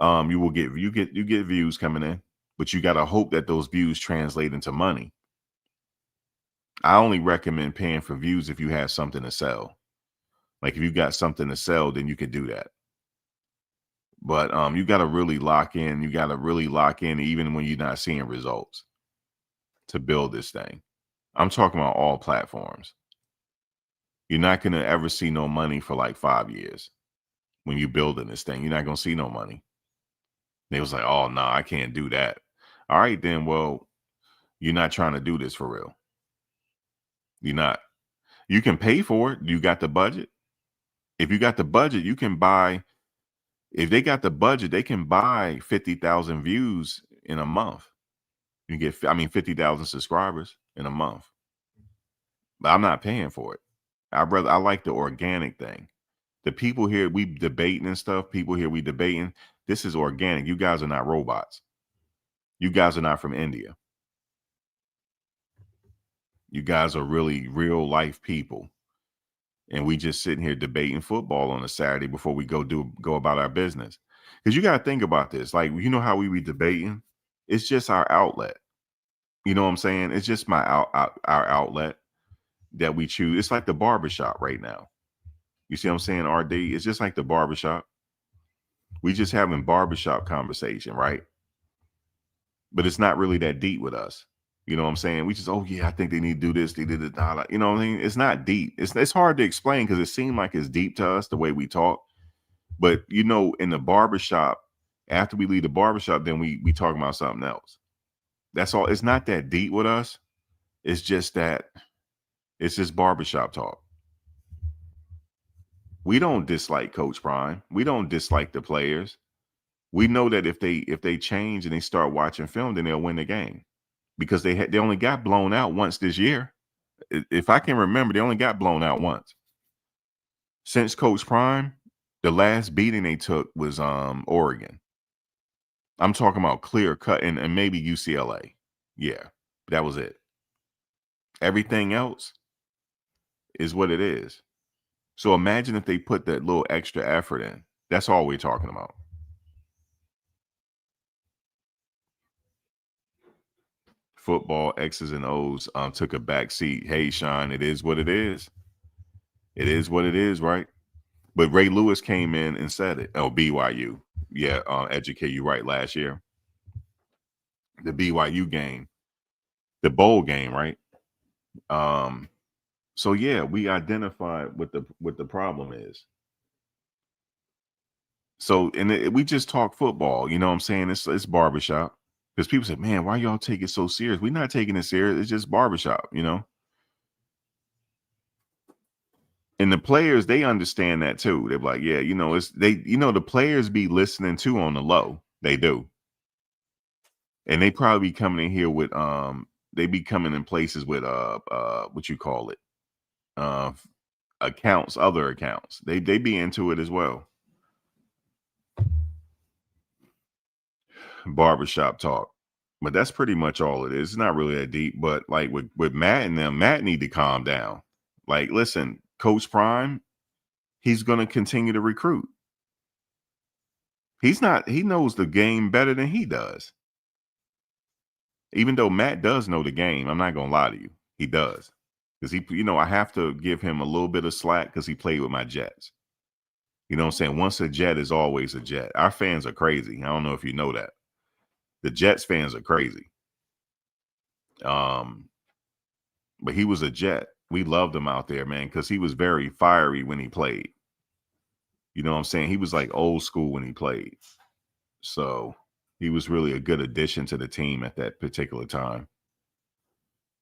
you get views coming in, but you got to hope that those views translate into money. I only recommend paying for views if you have something to sell. Like, if you got something to sell, then you could do that. But you got to really lock in. You got to really lock in even when you're not seeing results to build this thing. I'm talking about all platforms. You're not going to ever see no money for like 5 years when you're building this thing. You're not going to see no money. They was like, oh, no, I can't do that. All right, then, well, you're not trying to do this for real. You're not. You can pay for it. You got the budget. If you got the budget, you can buy. If they got the budget, they can buy 50,000 views in a month. You get, 50,000 subscribers in a month. But I'm not paying for it. I like the organic thing. The people here, we debating and stuff. People here, we debating. This is organic. You guys are not robots. You guys are not from India. You guys are really real life people. And we just sitting here debating football on a Saturday before we go about our business. Because you got to think about this. Like, you know how we be debating? It's just our outlet. You know what I'm saying? It's just our outlet that we choose. It's like the barbershop right now. You see what I'm saying, RD? It's just like the barbershop. We just having barbershop conversation, right? But it's not really that deep with us. You know what I'm saying? We just, oh yeah, I think they need to do this. They did it. You know what I mean? It's not deep. It's hard to explain because it seemed like it's deep to us the way we talk. But you know, in the barbershop, after we leave the barbershop, then we talk about something else. That's all. It's not that deep with us. It's just that it's just barbershop talk. We don't dislike Coach Prime. We don't dislike the players. We know that if they change and they start watching film, then they'll win the game. Because they only got blown out once this year. If I can remember, they only got blown out once. Since Coach Prime, the last beating they took was Oregon. I'm talking about clear cut and maybe UCLA. Yeah, that was it. Everything else is what it is. So imagine if they put that little extra effort in. That's all we're talking about. Football X's and O's took a back seat. Hey, Sean, it is what it is. It is what it is, right? But Ray Lewis came in and said it. Oh, BYU. Yeah, educate you right last year. The BYU game, the bowl game, right? So yeah, we identified what the problem is. So we just talk football, you know what I'm saying? It's barbershop. Because people say, man, why y'all take it so serious? We're not taking it serious. It's just barbershop, you know? And the players, they understand that too. They're like, yeah, you know, the players be listening too on the low. They do. And they probably be coming in here with they be coming in places with what you call it? Accounts, other accounts. They be into it as well. Barbershop talk. But that's pretty much all it is. It's not really that deep. But like with Matt and them, Matt need to calm down. Like, listen, Coach Prime, he's going to continue to recruit. He knows the game better than he does. Even though Matt does know the game, I'm not going to lie to you. He does. Because I have to give him a little bit of slack because he played with my Jets. You know what I'm saying? Once a Jet is always a Jet. Our fans are crazy. I don't know if you know that. The Jets fans are crazy. But he was a Jet. We loved him out there, man, because he was very fiery when he played. You know what I'm saying? He was like old school when he played. So he was really a good addition to the team at that particular time.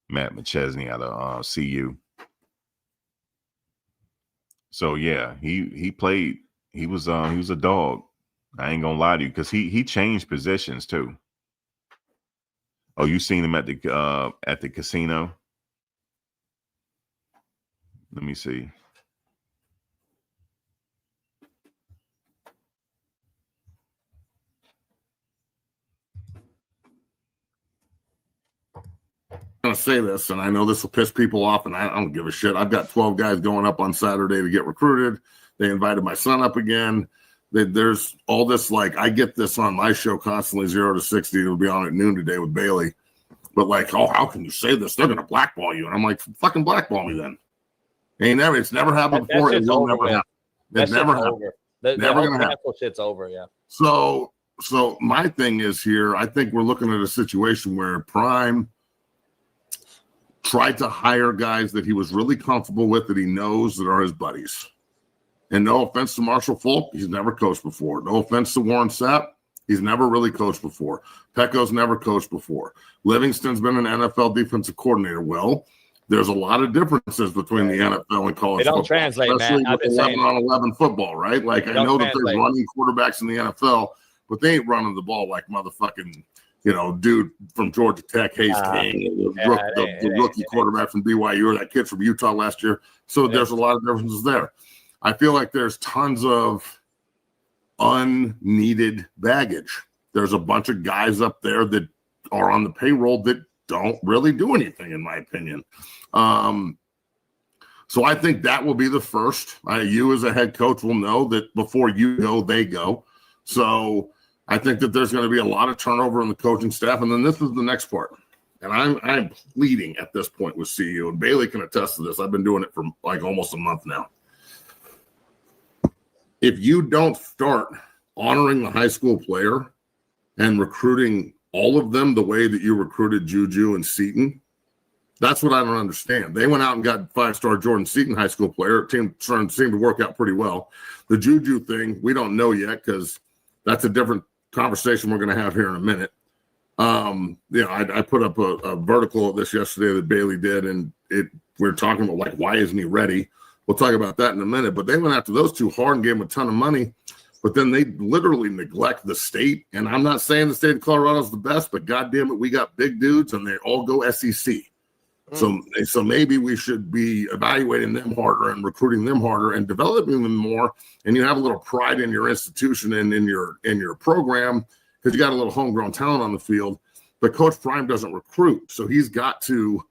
Matt McChesney out of CU. So yeah, he played. He was a dog. I ain't gonna lie to you because he changed positions too. Oh, you seen him at the casino? Let me see. I'm gonna say this, and I know this will piss people off, and I don't give a shit. I've got 12 guys going up on Saturday to get recruited. They invited my son up again. There's all this, like, I get this on my show constantly, 0 to 60. It'll be on at noon today with Bailey. But like, oh, how can you say this? They're gonna blackball you. And I'm like, fucking blackball me then. It's never happened before. It will never happen. It's never happened. Never gonna happen. Shit's over, yeah. So my thing is here, I think we're looking at a situation where Prime tried to hire guys that he was really comfortable with, that he knows that are his buddies. And no offense to Marshall Falk, he's never coached before. No offense to Warren Sapp, he's never really coached before. Pecco's never coached before. Livingston's been an NFL defensive coordinator. Well, there's a lot of differences between the NFL and college football. They don't translate, especially man. with 11 on 11 football, right? Like, I know that there's running quarterbacks in the NFL, but they ain't running the ball like motherfucking, dude from Georgia Tech, Hayes King, the rookie quarterback from BYU, or that kid from Utah last year. So there's a lot of differences there. I feel like there's tons of unneeded baggage. There's a bunch of guys up there that are on the payroll that don't really do anything, in my opinion. So I think that will be the first. You as a head coach will know that before you go, they go. So I think that there's going to be a lot of turnover in the coaching staff. And then this is the next part. And I'm pleading at this point with CU, and Bailey can attest to this. I've been doing it for like almost a month now. If you don't start honoring the high school player and recruiting all of them the way that you recruited Juju and Seton, that's what I don't understand. They went out and got 5-star Jordan Seton high school player. Team seemed to work out pretty well. The Juju thing, we don't know yet because that's a different conversation we're going to have here in a minute. I put up a vertical of this yesterday that Bailey did, and we're talking about like, why isn't he ready? We'll talk about that in a minute. But they went after those two hard and gave them a ton of money, but then they literally neglect the state. And I'm not saying the state of Colorado is the best, but goddamn it, we got big dudes and they all go SEC. So maybe we should be evaluating them harder and recruiting them harder and developing them more. And you have a little pride in your institution and in your program because you got a little homegrown talent on the field. But Coach Prime doesn't recruit, so he's got to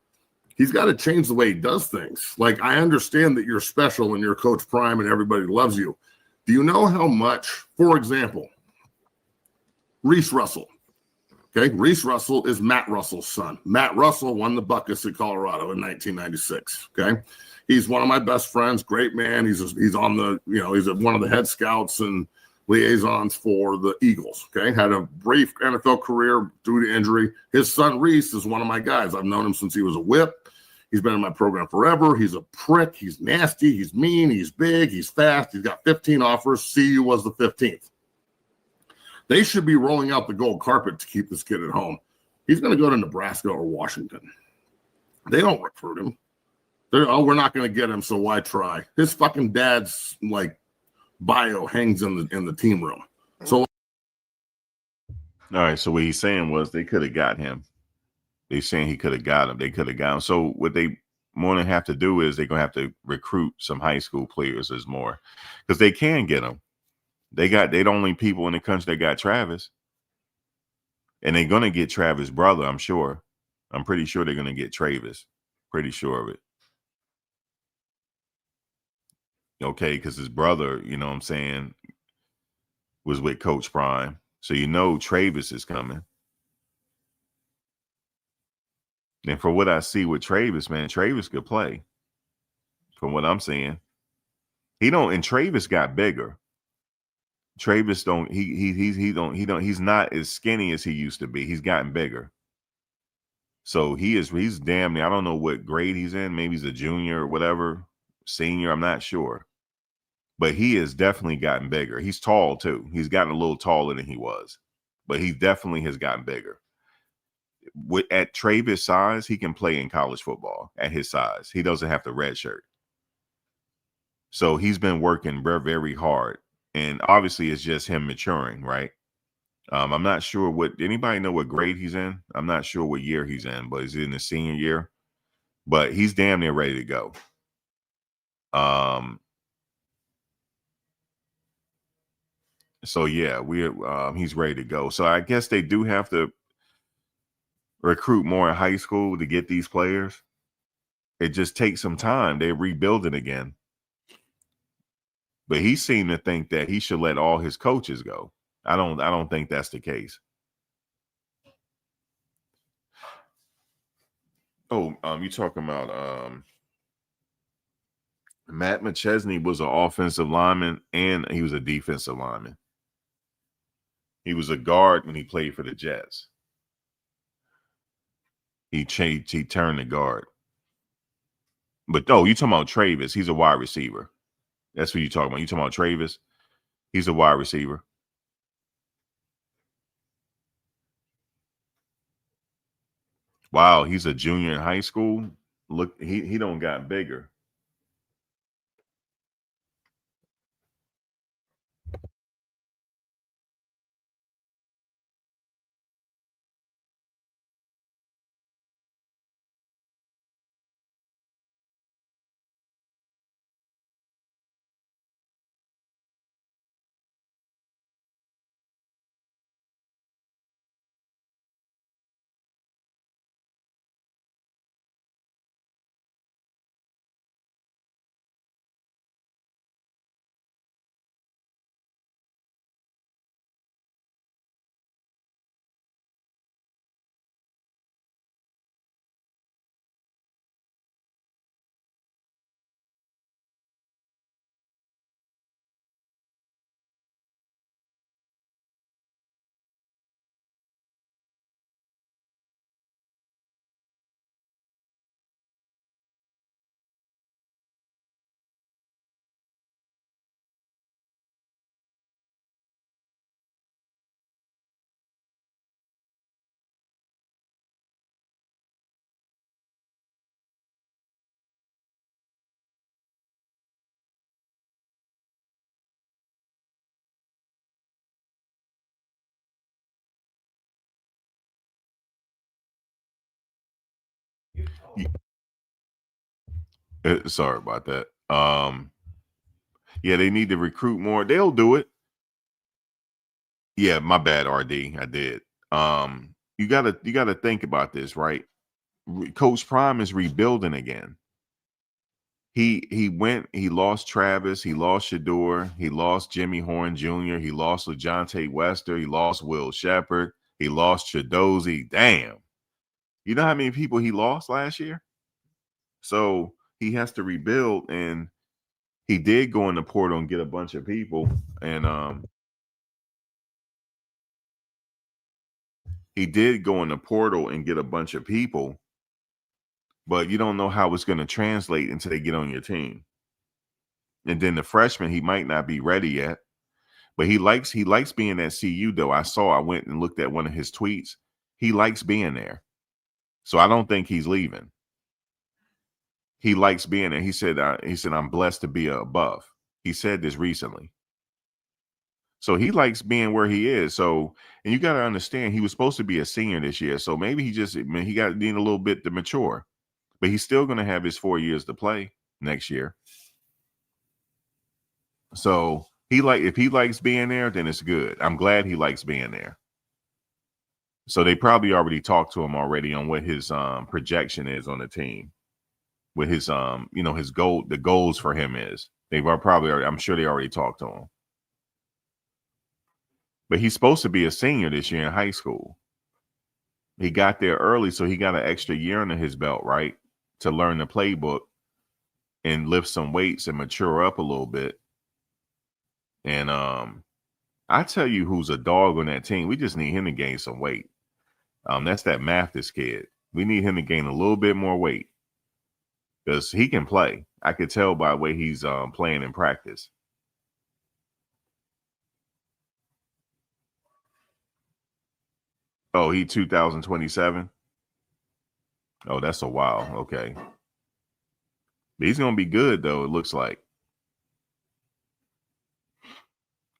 change the way he does things. Like, I understand that you're special and you're Coach Prime and everybody loves you. Do you know how much, for example, Reese Russell? Okay, Reese Russell is Matt Russell's son. Matt Russell won the Buckets at Colorado in 1996. Okay, he's one of my best friends. Great man. He's on the he's one of the head scouts and liaisons for the Eagles. Okay, had a brief NFL career due to injury. His son Reese is one of my guys. I've known him since he was a whip. He's been in my program forever. He's a prick. He's nasty. He's mean. He's big. He's fast. He's got 15 offers. CU was the 15th. They should be rolling out the gold carpet to keep this kid at home. He's going to go to Nebraska or Washington. They don't recruit him. We're not going to get him, so why try? His fucking dad's like bio hangs in the team room. So, all right. So what he's saying was they could have got him. They're saying he could have got him. They could have got him. So what they more than have to do is they're going to have to recruit some high school players as more because they can get them. They the only people in the country that got Travis. And they're going to get Travis' brother, I'm sure. I'm pretty sure they're going to get Travis. Pretty sure of it. Okay, because his brother, you know what I'm saying, was with Coach Prime. So Travis is coming. And for what I see with Travis, man, Travis could play. From what I'm saying. And Travis got bigger. Travis he's not as skinny as he used to be. He's gotten bigger. So he's damn near, I don't know what grade he's in. Maybe he's a junior or whatever, senior, I'm not sure. But he has definitely gotten bigger. He's tall too. He's gotten a little taller than he was. But he definitely has gotten bigger. At Travis' size, he can play in college football at his size. He doesn't have to redshirt. So he's been working very, very hard. And obviously, it's just him maturing, right? I'm not sure anybody know what grade he's in? I'm not sure what year he's in, but he's in his senior year. But he's damn near ready to go. So yeah, he's ready to go. So I guess they do have to recruit more in high school to get these players. It just takes some time. They're rebuilding again. But he seemed to think that he should let all his coaches go. I don't think that's the case. Oh, you talking about Matt McChesney was an offensive lineman and he was a defensive lineman. He was a guard when he played for the Jets. He turned to guard. But you talking about Travis, he's a wide receiver. That's what you're talking about. You talking about Travis? He's a wide receiver. Wow, he's a junior in high school. Look, he don't got bigger. Sorry about that. Yeah, they need to recruit more. They'll do it. Yeah, my bad, RD. I did. You gotta think about this, right? Coach Prime is rebuilding again. He lost Travis, he lost Shador, he lost Jimmy Horn Jr., he lost LeJontay Wester, he lost Will Shepherd, he lost Chidozie. Damn. You know how many people he lost last year? So he has to rebuild, and he did go in the portal and get a bunch of people, and he did go in the portal and get a bunch of people, but you don't know how it's going to translate until they get on your team. And then the freshman, he might not be ready yet, but he likes being at CU though. I went and looked at one of his tweets. He likes being there. So I don't think he's leaving. He likes being there. He said, I'm blessed to be above. He said this recently. So he likes being where he is. So, and you got to understand, he was supposed to be a senior this year. So maybe he need a little bit to mature, but he's still going to have his 4 years to play next year. So if he likes being there, then it's good. I'm glad he likes being there. So they probably already talked to him already on what his projection is on the team, with his his goal, the goals for him is. I'm sure they already talked to him. But he's supposed to be a senior this year in high school. He got there early, so he got an extra year under his belt, right? To learn the playbook and lift some weights and mature up a little bit. And I tell you who's a dog on that team. We just need him to gain some weight. That's that Mathis kid. We need him to gain a little bit more weight because he can play. I could tell by the way he's playing in practice. Oh, he 2027? Oh, that's a while. Okay. But he's going to be good, though, it looks like.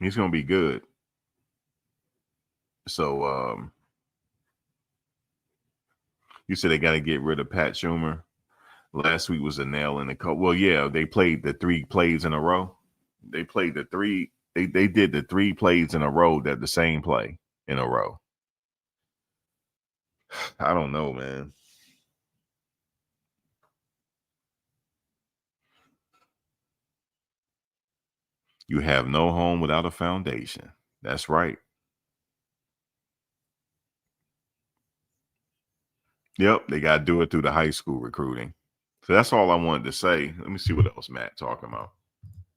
He's going to be good. So, you said they got to get rid of Pat Schumer. Last week was a nail in the coat. Well, yeah, they played the 3 plays in a row. They played the 3. They did the 3 plays in a row, that the same play in a row. I don't know, man. You have no home without a foundation. That's right. Yep, they got to do it through the high school recruiting. So that's all I wanted to say. Let me see what else Matt talking about.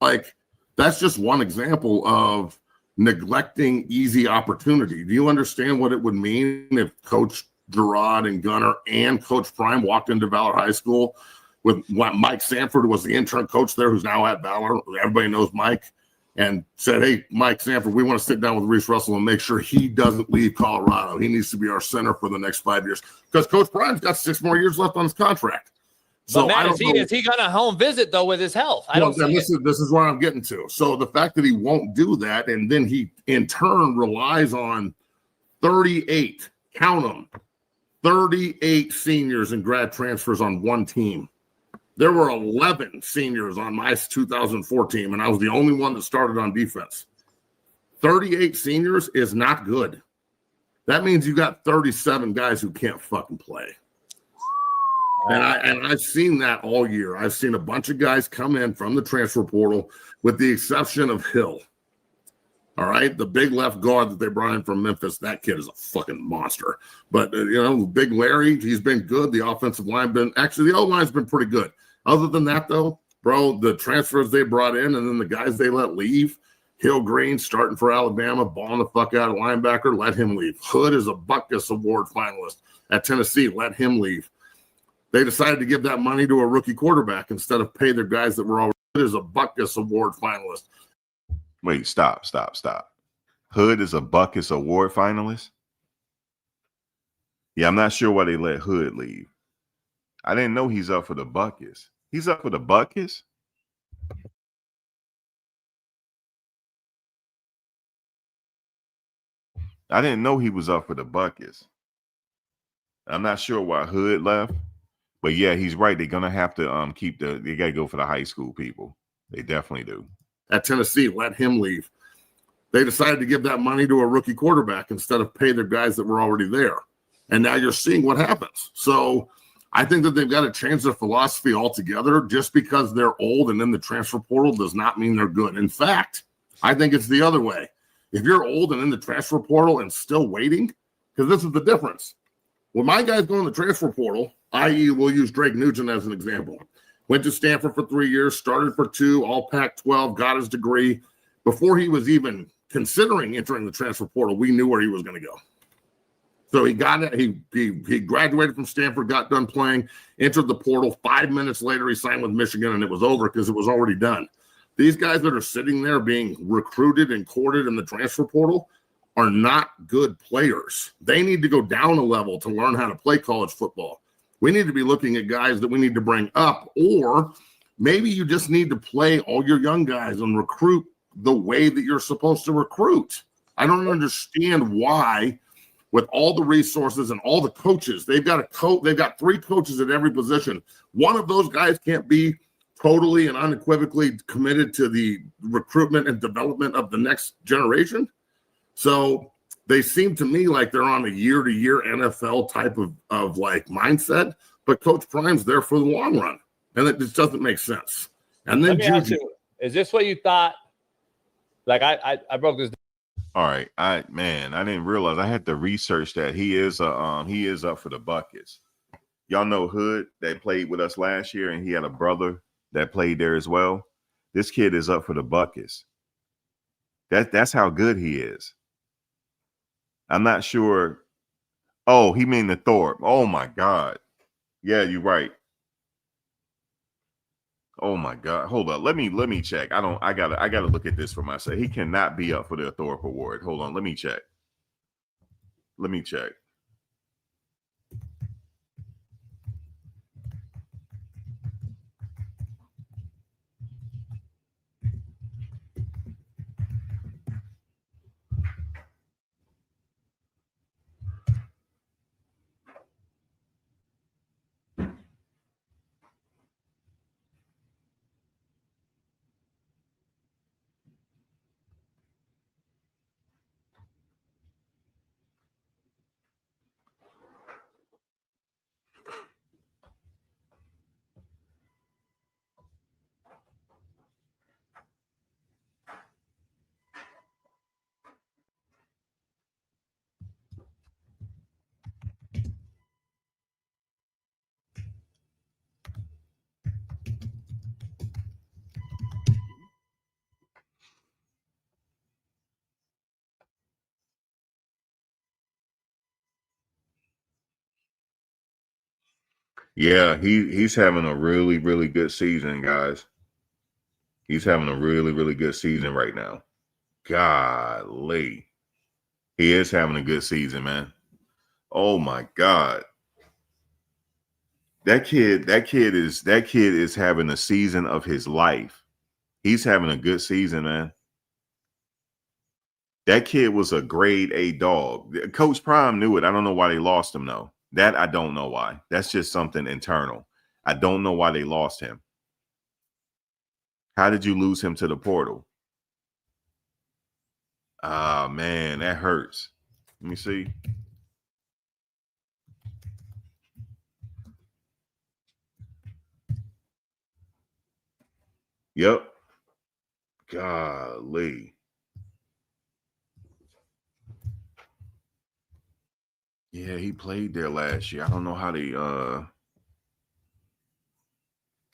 Like, that's just one example of neglecting easy opportunity. Do you understand what it would mean if Coach Gerard and Gunner and Coach Prime walked into Valor High School with what Mike Sanford, who was the intern coach there, who's now at Valor? Everybody knows Mike. And said, hey, Mike Sanford, we want to sit down with Reese Russell and make sure he doesn't leave Colorado. He needs to be our center for the next 5 years because Coach Prime's got 6 more years left on his contract. So Matt, is he going to home visit, though, with his health? This is where I'm getting to. So the fact that he won't do that, and then he, in turn, relies on 38, count them, 38 seniors and grad transfers on one team. There were 11 seniors on my 2004 team, and I was the only one that started on defense. 38 seniors is not good. That means you got 37 guys who can't fucking play. And I've seen that all year. I've seen a bunch of guys come in from the transfer portal, with the exception of Hill. All right, the big left guard that they brought in from Memphis, that kid is a fucking monster. But, Big Larry, he's been good. The offensive line the O-line's been pretty good. Other than that, though, bro, the transfers they brought in and then the guys they let leave, Hill Green starting for Alabama, balling the fuck out of linebacker, let him leave. Hood is a Butkus Award finalist at Tennessee, let him leave. They decided to give that money to a rookie quarterback instead of pay their guys that were already. Hood is a Butkus Award finalist. Wait, stop. Hood is a Butkus Award finalist? Yeah, I'm not sure why they let Hood leave. I didn't know he's up for the Butkus. He's up for the Butkus? I didn't know he was up for the Butkus. I'm not sure why Hood left, But yeah, he's right. They're gonna have to they gotta go for the high school people. They definitely do. At Tennessee, let him leave. They decided to give that money to a rookie quarterback instead of pay their guys that were already there. And now you're seeing what happens. So I think that they've got to change their philosophy altogether. Just because they're old and in the transfer portal does not mean they're good. In fact, I think it's the other way. If you're old and in the transfer portal and still waiting, because this is the difference. When my guys go in the transfer portal, i.e., we'll use Drake Nugent as an example. Went to Stanford for 3 years, started for 2, all Pac-12, got his degree. Before he was even considering entering the transfer portal, we knew where he was going to go. So he got it. He graduated from Stanford, got done playing, entered the portal. 5 minutes later, he signed with Michigan, and it was over because it was already done. These guys that are sitting there being recruited and courted in the transfer portal are not good players. They need to go down a level to learn how to play college football. We need to be looking at guys that we need to bring up, or maybe you just need to play all your young guys and recruit the way that you're supposed to recruit. I don't understand why, with all the resources and all the coaches, they've got they've got 3 coaches at every position. One of those guys can't be totally and unequivocally committed to the recruitment and development of the next generation. So they seem to me like they're on a year-to-year NFL type of like mindset, but Coach Prime's there for the long run, and it just doesn't make sense. And then Juju, is this what you thought? Like I broke this. All right, I didn't realize. I had to research that he is up for the Buckets. Y'all know Hood that played with us last year, and he had a brother that played there as well. This kid is up for the Buckets. That's how good he is. I'm not sure. Oh, he mean the Thorpe. Oh my God. Yeah, you're right. Oh my God. Hold on. Let me check. I gotta look at this for myself. He cannot be up for the Thorpe Award. Hold on. Let me check. Yeah, he's having a really, really good season, guys. He's having a really, really good season right now. Golly. He is having a good season, man. Oh my God. That kid is having a season of his life. He's having a good season, man. That kid was a grade A dog. Coach Prime knew it. I don't know why they lost him, though. That I don't know why. That's just something internal. I don't know why they lost him. How did you lose him to the portal? Ah, man, that hurts. Let me see. Yep. Golly. Yeah, he played there last year. I don't know how they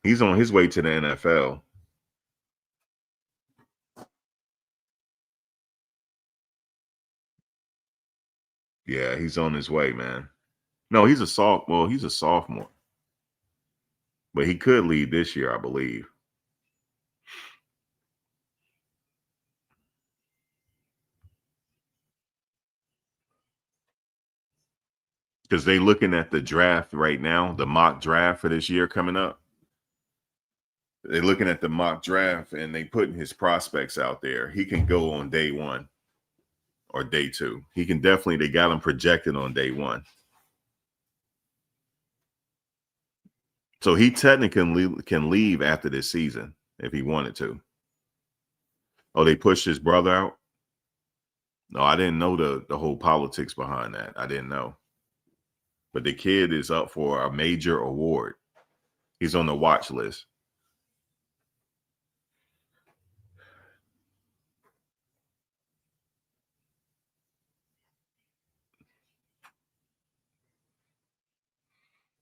he's on his way to the NFL. Yeah, he's on his way, man. No, he's a sophomore. But he could leave this year, I believe. Because they looking at the draft right now, the mock draft for this year coming up. They're looking at the mock draft and they putting his prospects out there. He can go on day 1 or day 2. He can definitely, they got him projected on day 1. So he technically can leave after this season if he wanted to. Oh, they pushed his brother out? No, I didn't know the whole politics behind that. I didn't know. But the kid is up for a major award. He's on the watch list.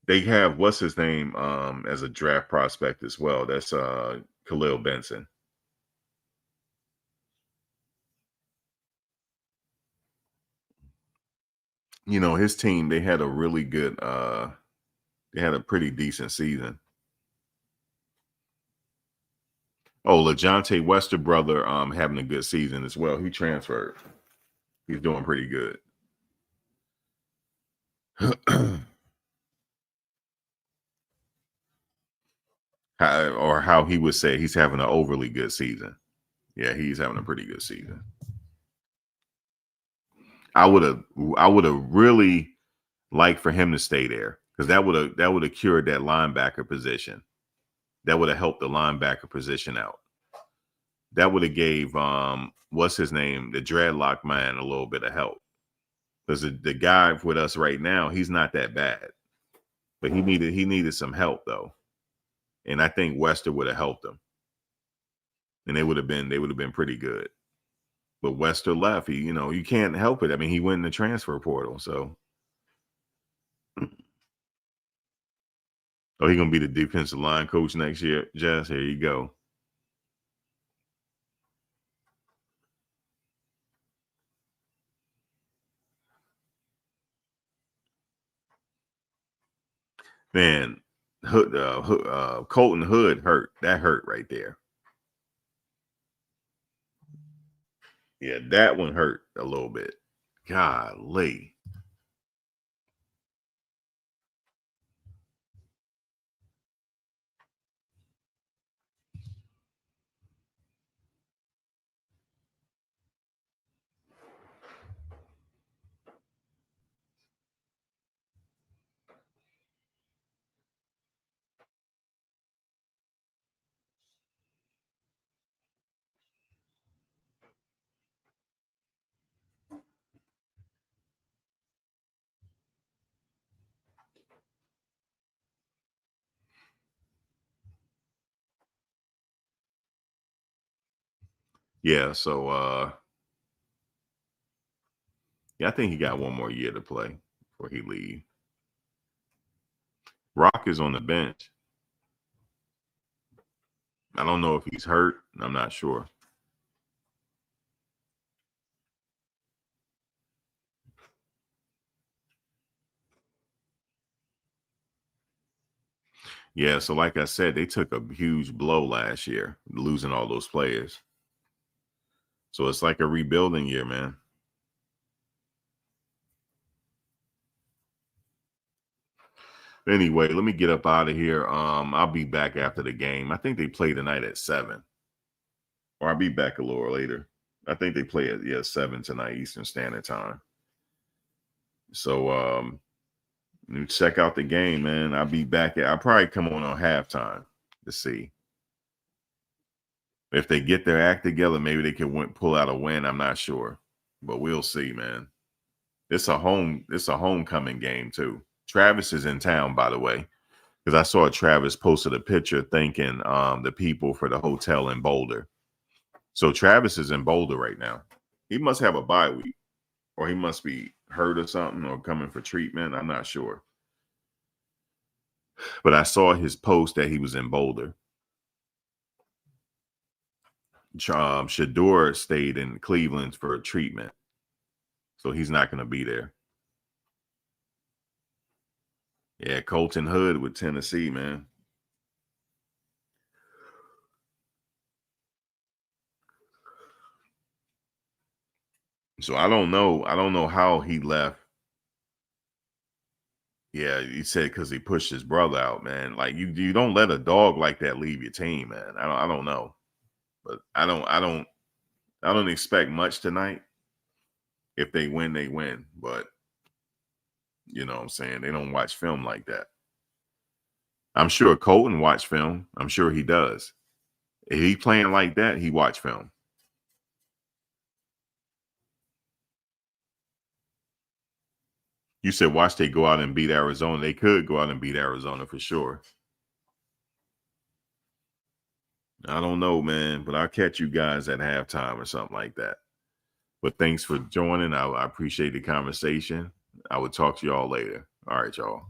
They have what's his name as a draft prospect as well. That's Khalil Benson. You know, his team, they had a really good they had a pretty decent season. Oh, LaJohntay Wester brother having a good season as well. He transferred. He's doing pretty good. How he would say he's having an overly good season. Yeah, he's having a pretty good season. I would have really liked for him to stay there because that would have cured that linebacker position. That would have helped the linebacker position out. That would have gave what's his name, the dreadlock man, a little bit of help. Because the guy with us right now, he's not that bad. But he needed some help though. And I think Wester would have helped him. And they would have been pretty good. But Wester left. You can't help it. I mean, he went in the transfer portal. So he's gonna be the defensive line coach next year. Jess, here you go. Man, Colton Hood hurt. That hurt right there. Yeah, that one hurt a little bit. Golly. Yeah, so yeah, I think he got one more year to play before he leave. Rock is on the bench. I don't know if he's hurt. I'm not sure. Yeah, so like I said, they took a huge blow last year, losing all those players. So it's like a rebuilding year, man. Anyway, let me get up out of here. I'll be back after the game. I think they play tonight at 7. Or I'll be back a little later. I think they play at 7 tonight, Eastern Standard Time. So you check out the game, man. I'll be back. I'll probably come on halftime to see. If they get their act together, maybe they can pull out a win. I'm not sure. But we'll see, man. It's a homecoming game, too. Travis is in town, by the way. Because I saw Travis posted a picture thanking the people for the hotel in Boulder. So Travis is in Boulder right now. He must have a bye week. Or he must be hurt or something or coming for treatment. I'm not sure. But I saw his post that he was in Boulder. Shador stayed in Cleveland for treatment. So he's not going to be there. Yeah, Colton Hood with Tennessee, man. So I don't know. I don't know how he left. Yeah, he said because he pushed his brother out, man. Like you don't let a dog like that leave your team, man. I don't know. But I don't expect much tonight. If they win, they win. But you know what I'm saying? They don't watch film like that. I'm sure Colton watch film. I'm sure he does. If he playing like that, he watch film. You said watch they go out and beat Arizona. They could go out and beat Arizona for sure. I don't know, man, but I'll catch you guys at halftime or something like that. But thanks for joining. I appreciate the conversation. I will talk to y'all later. All right, y'all.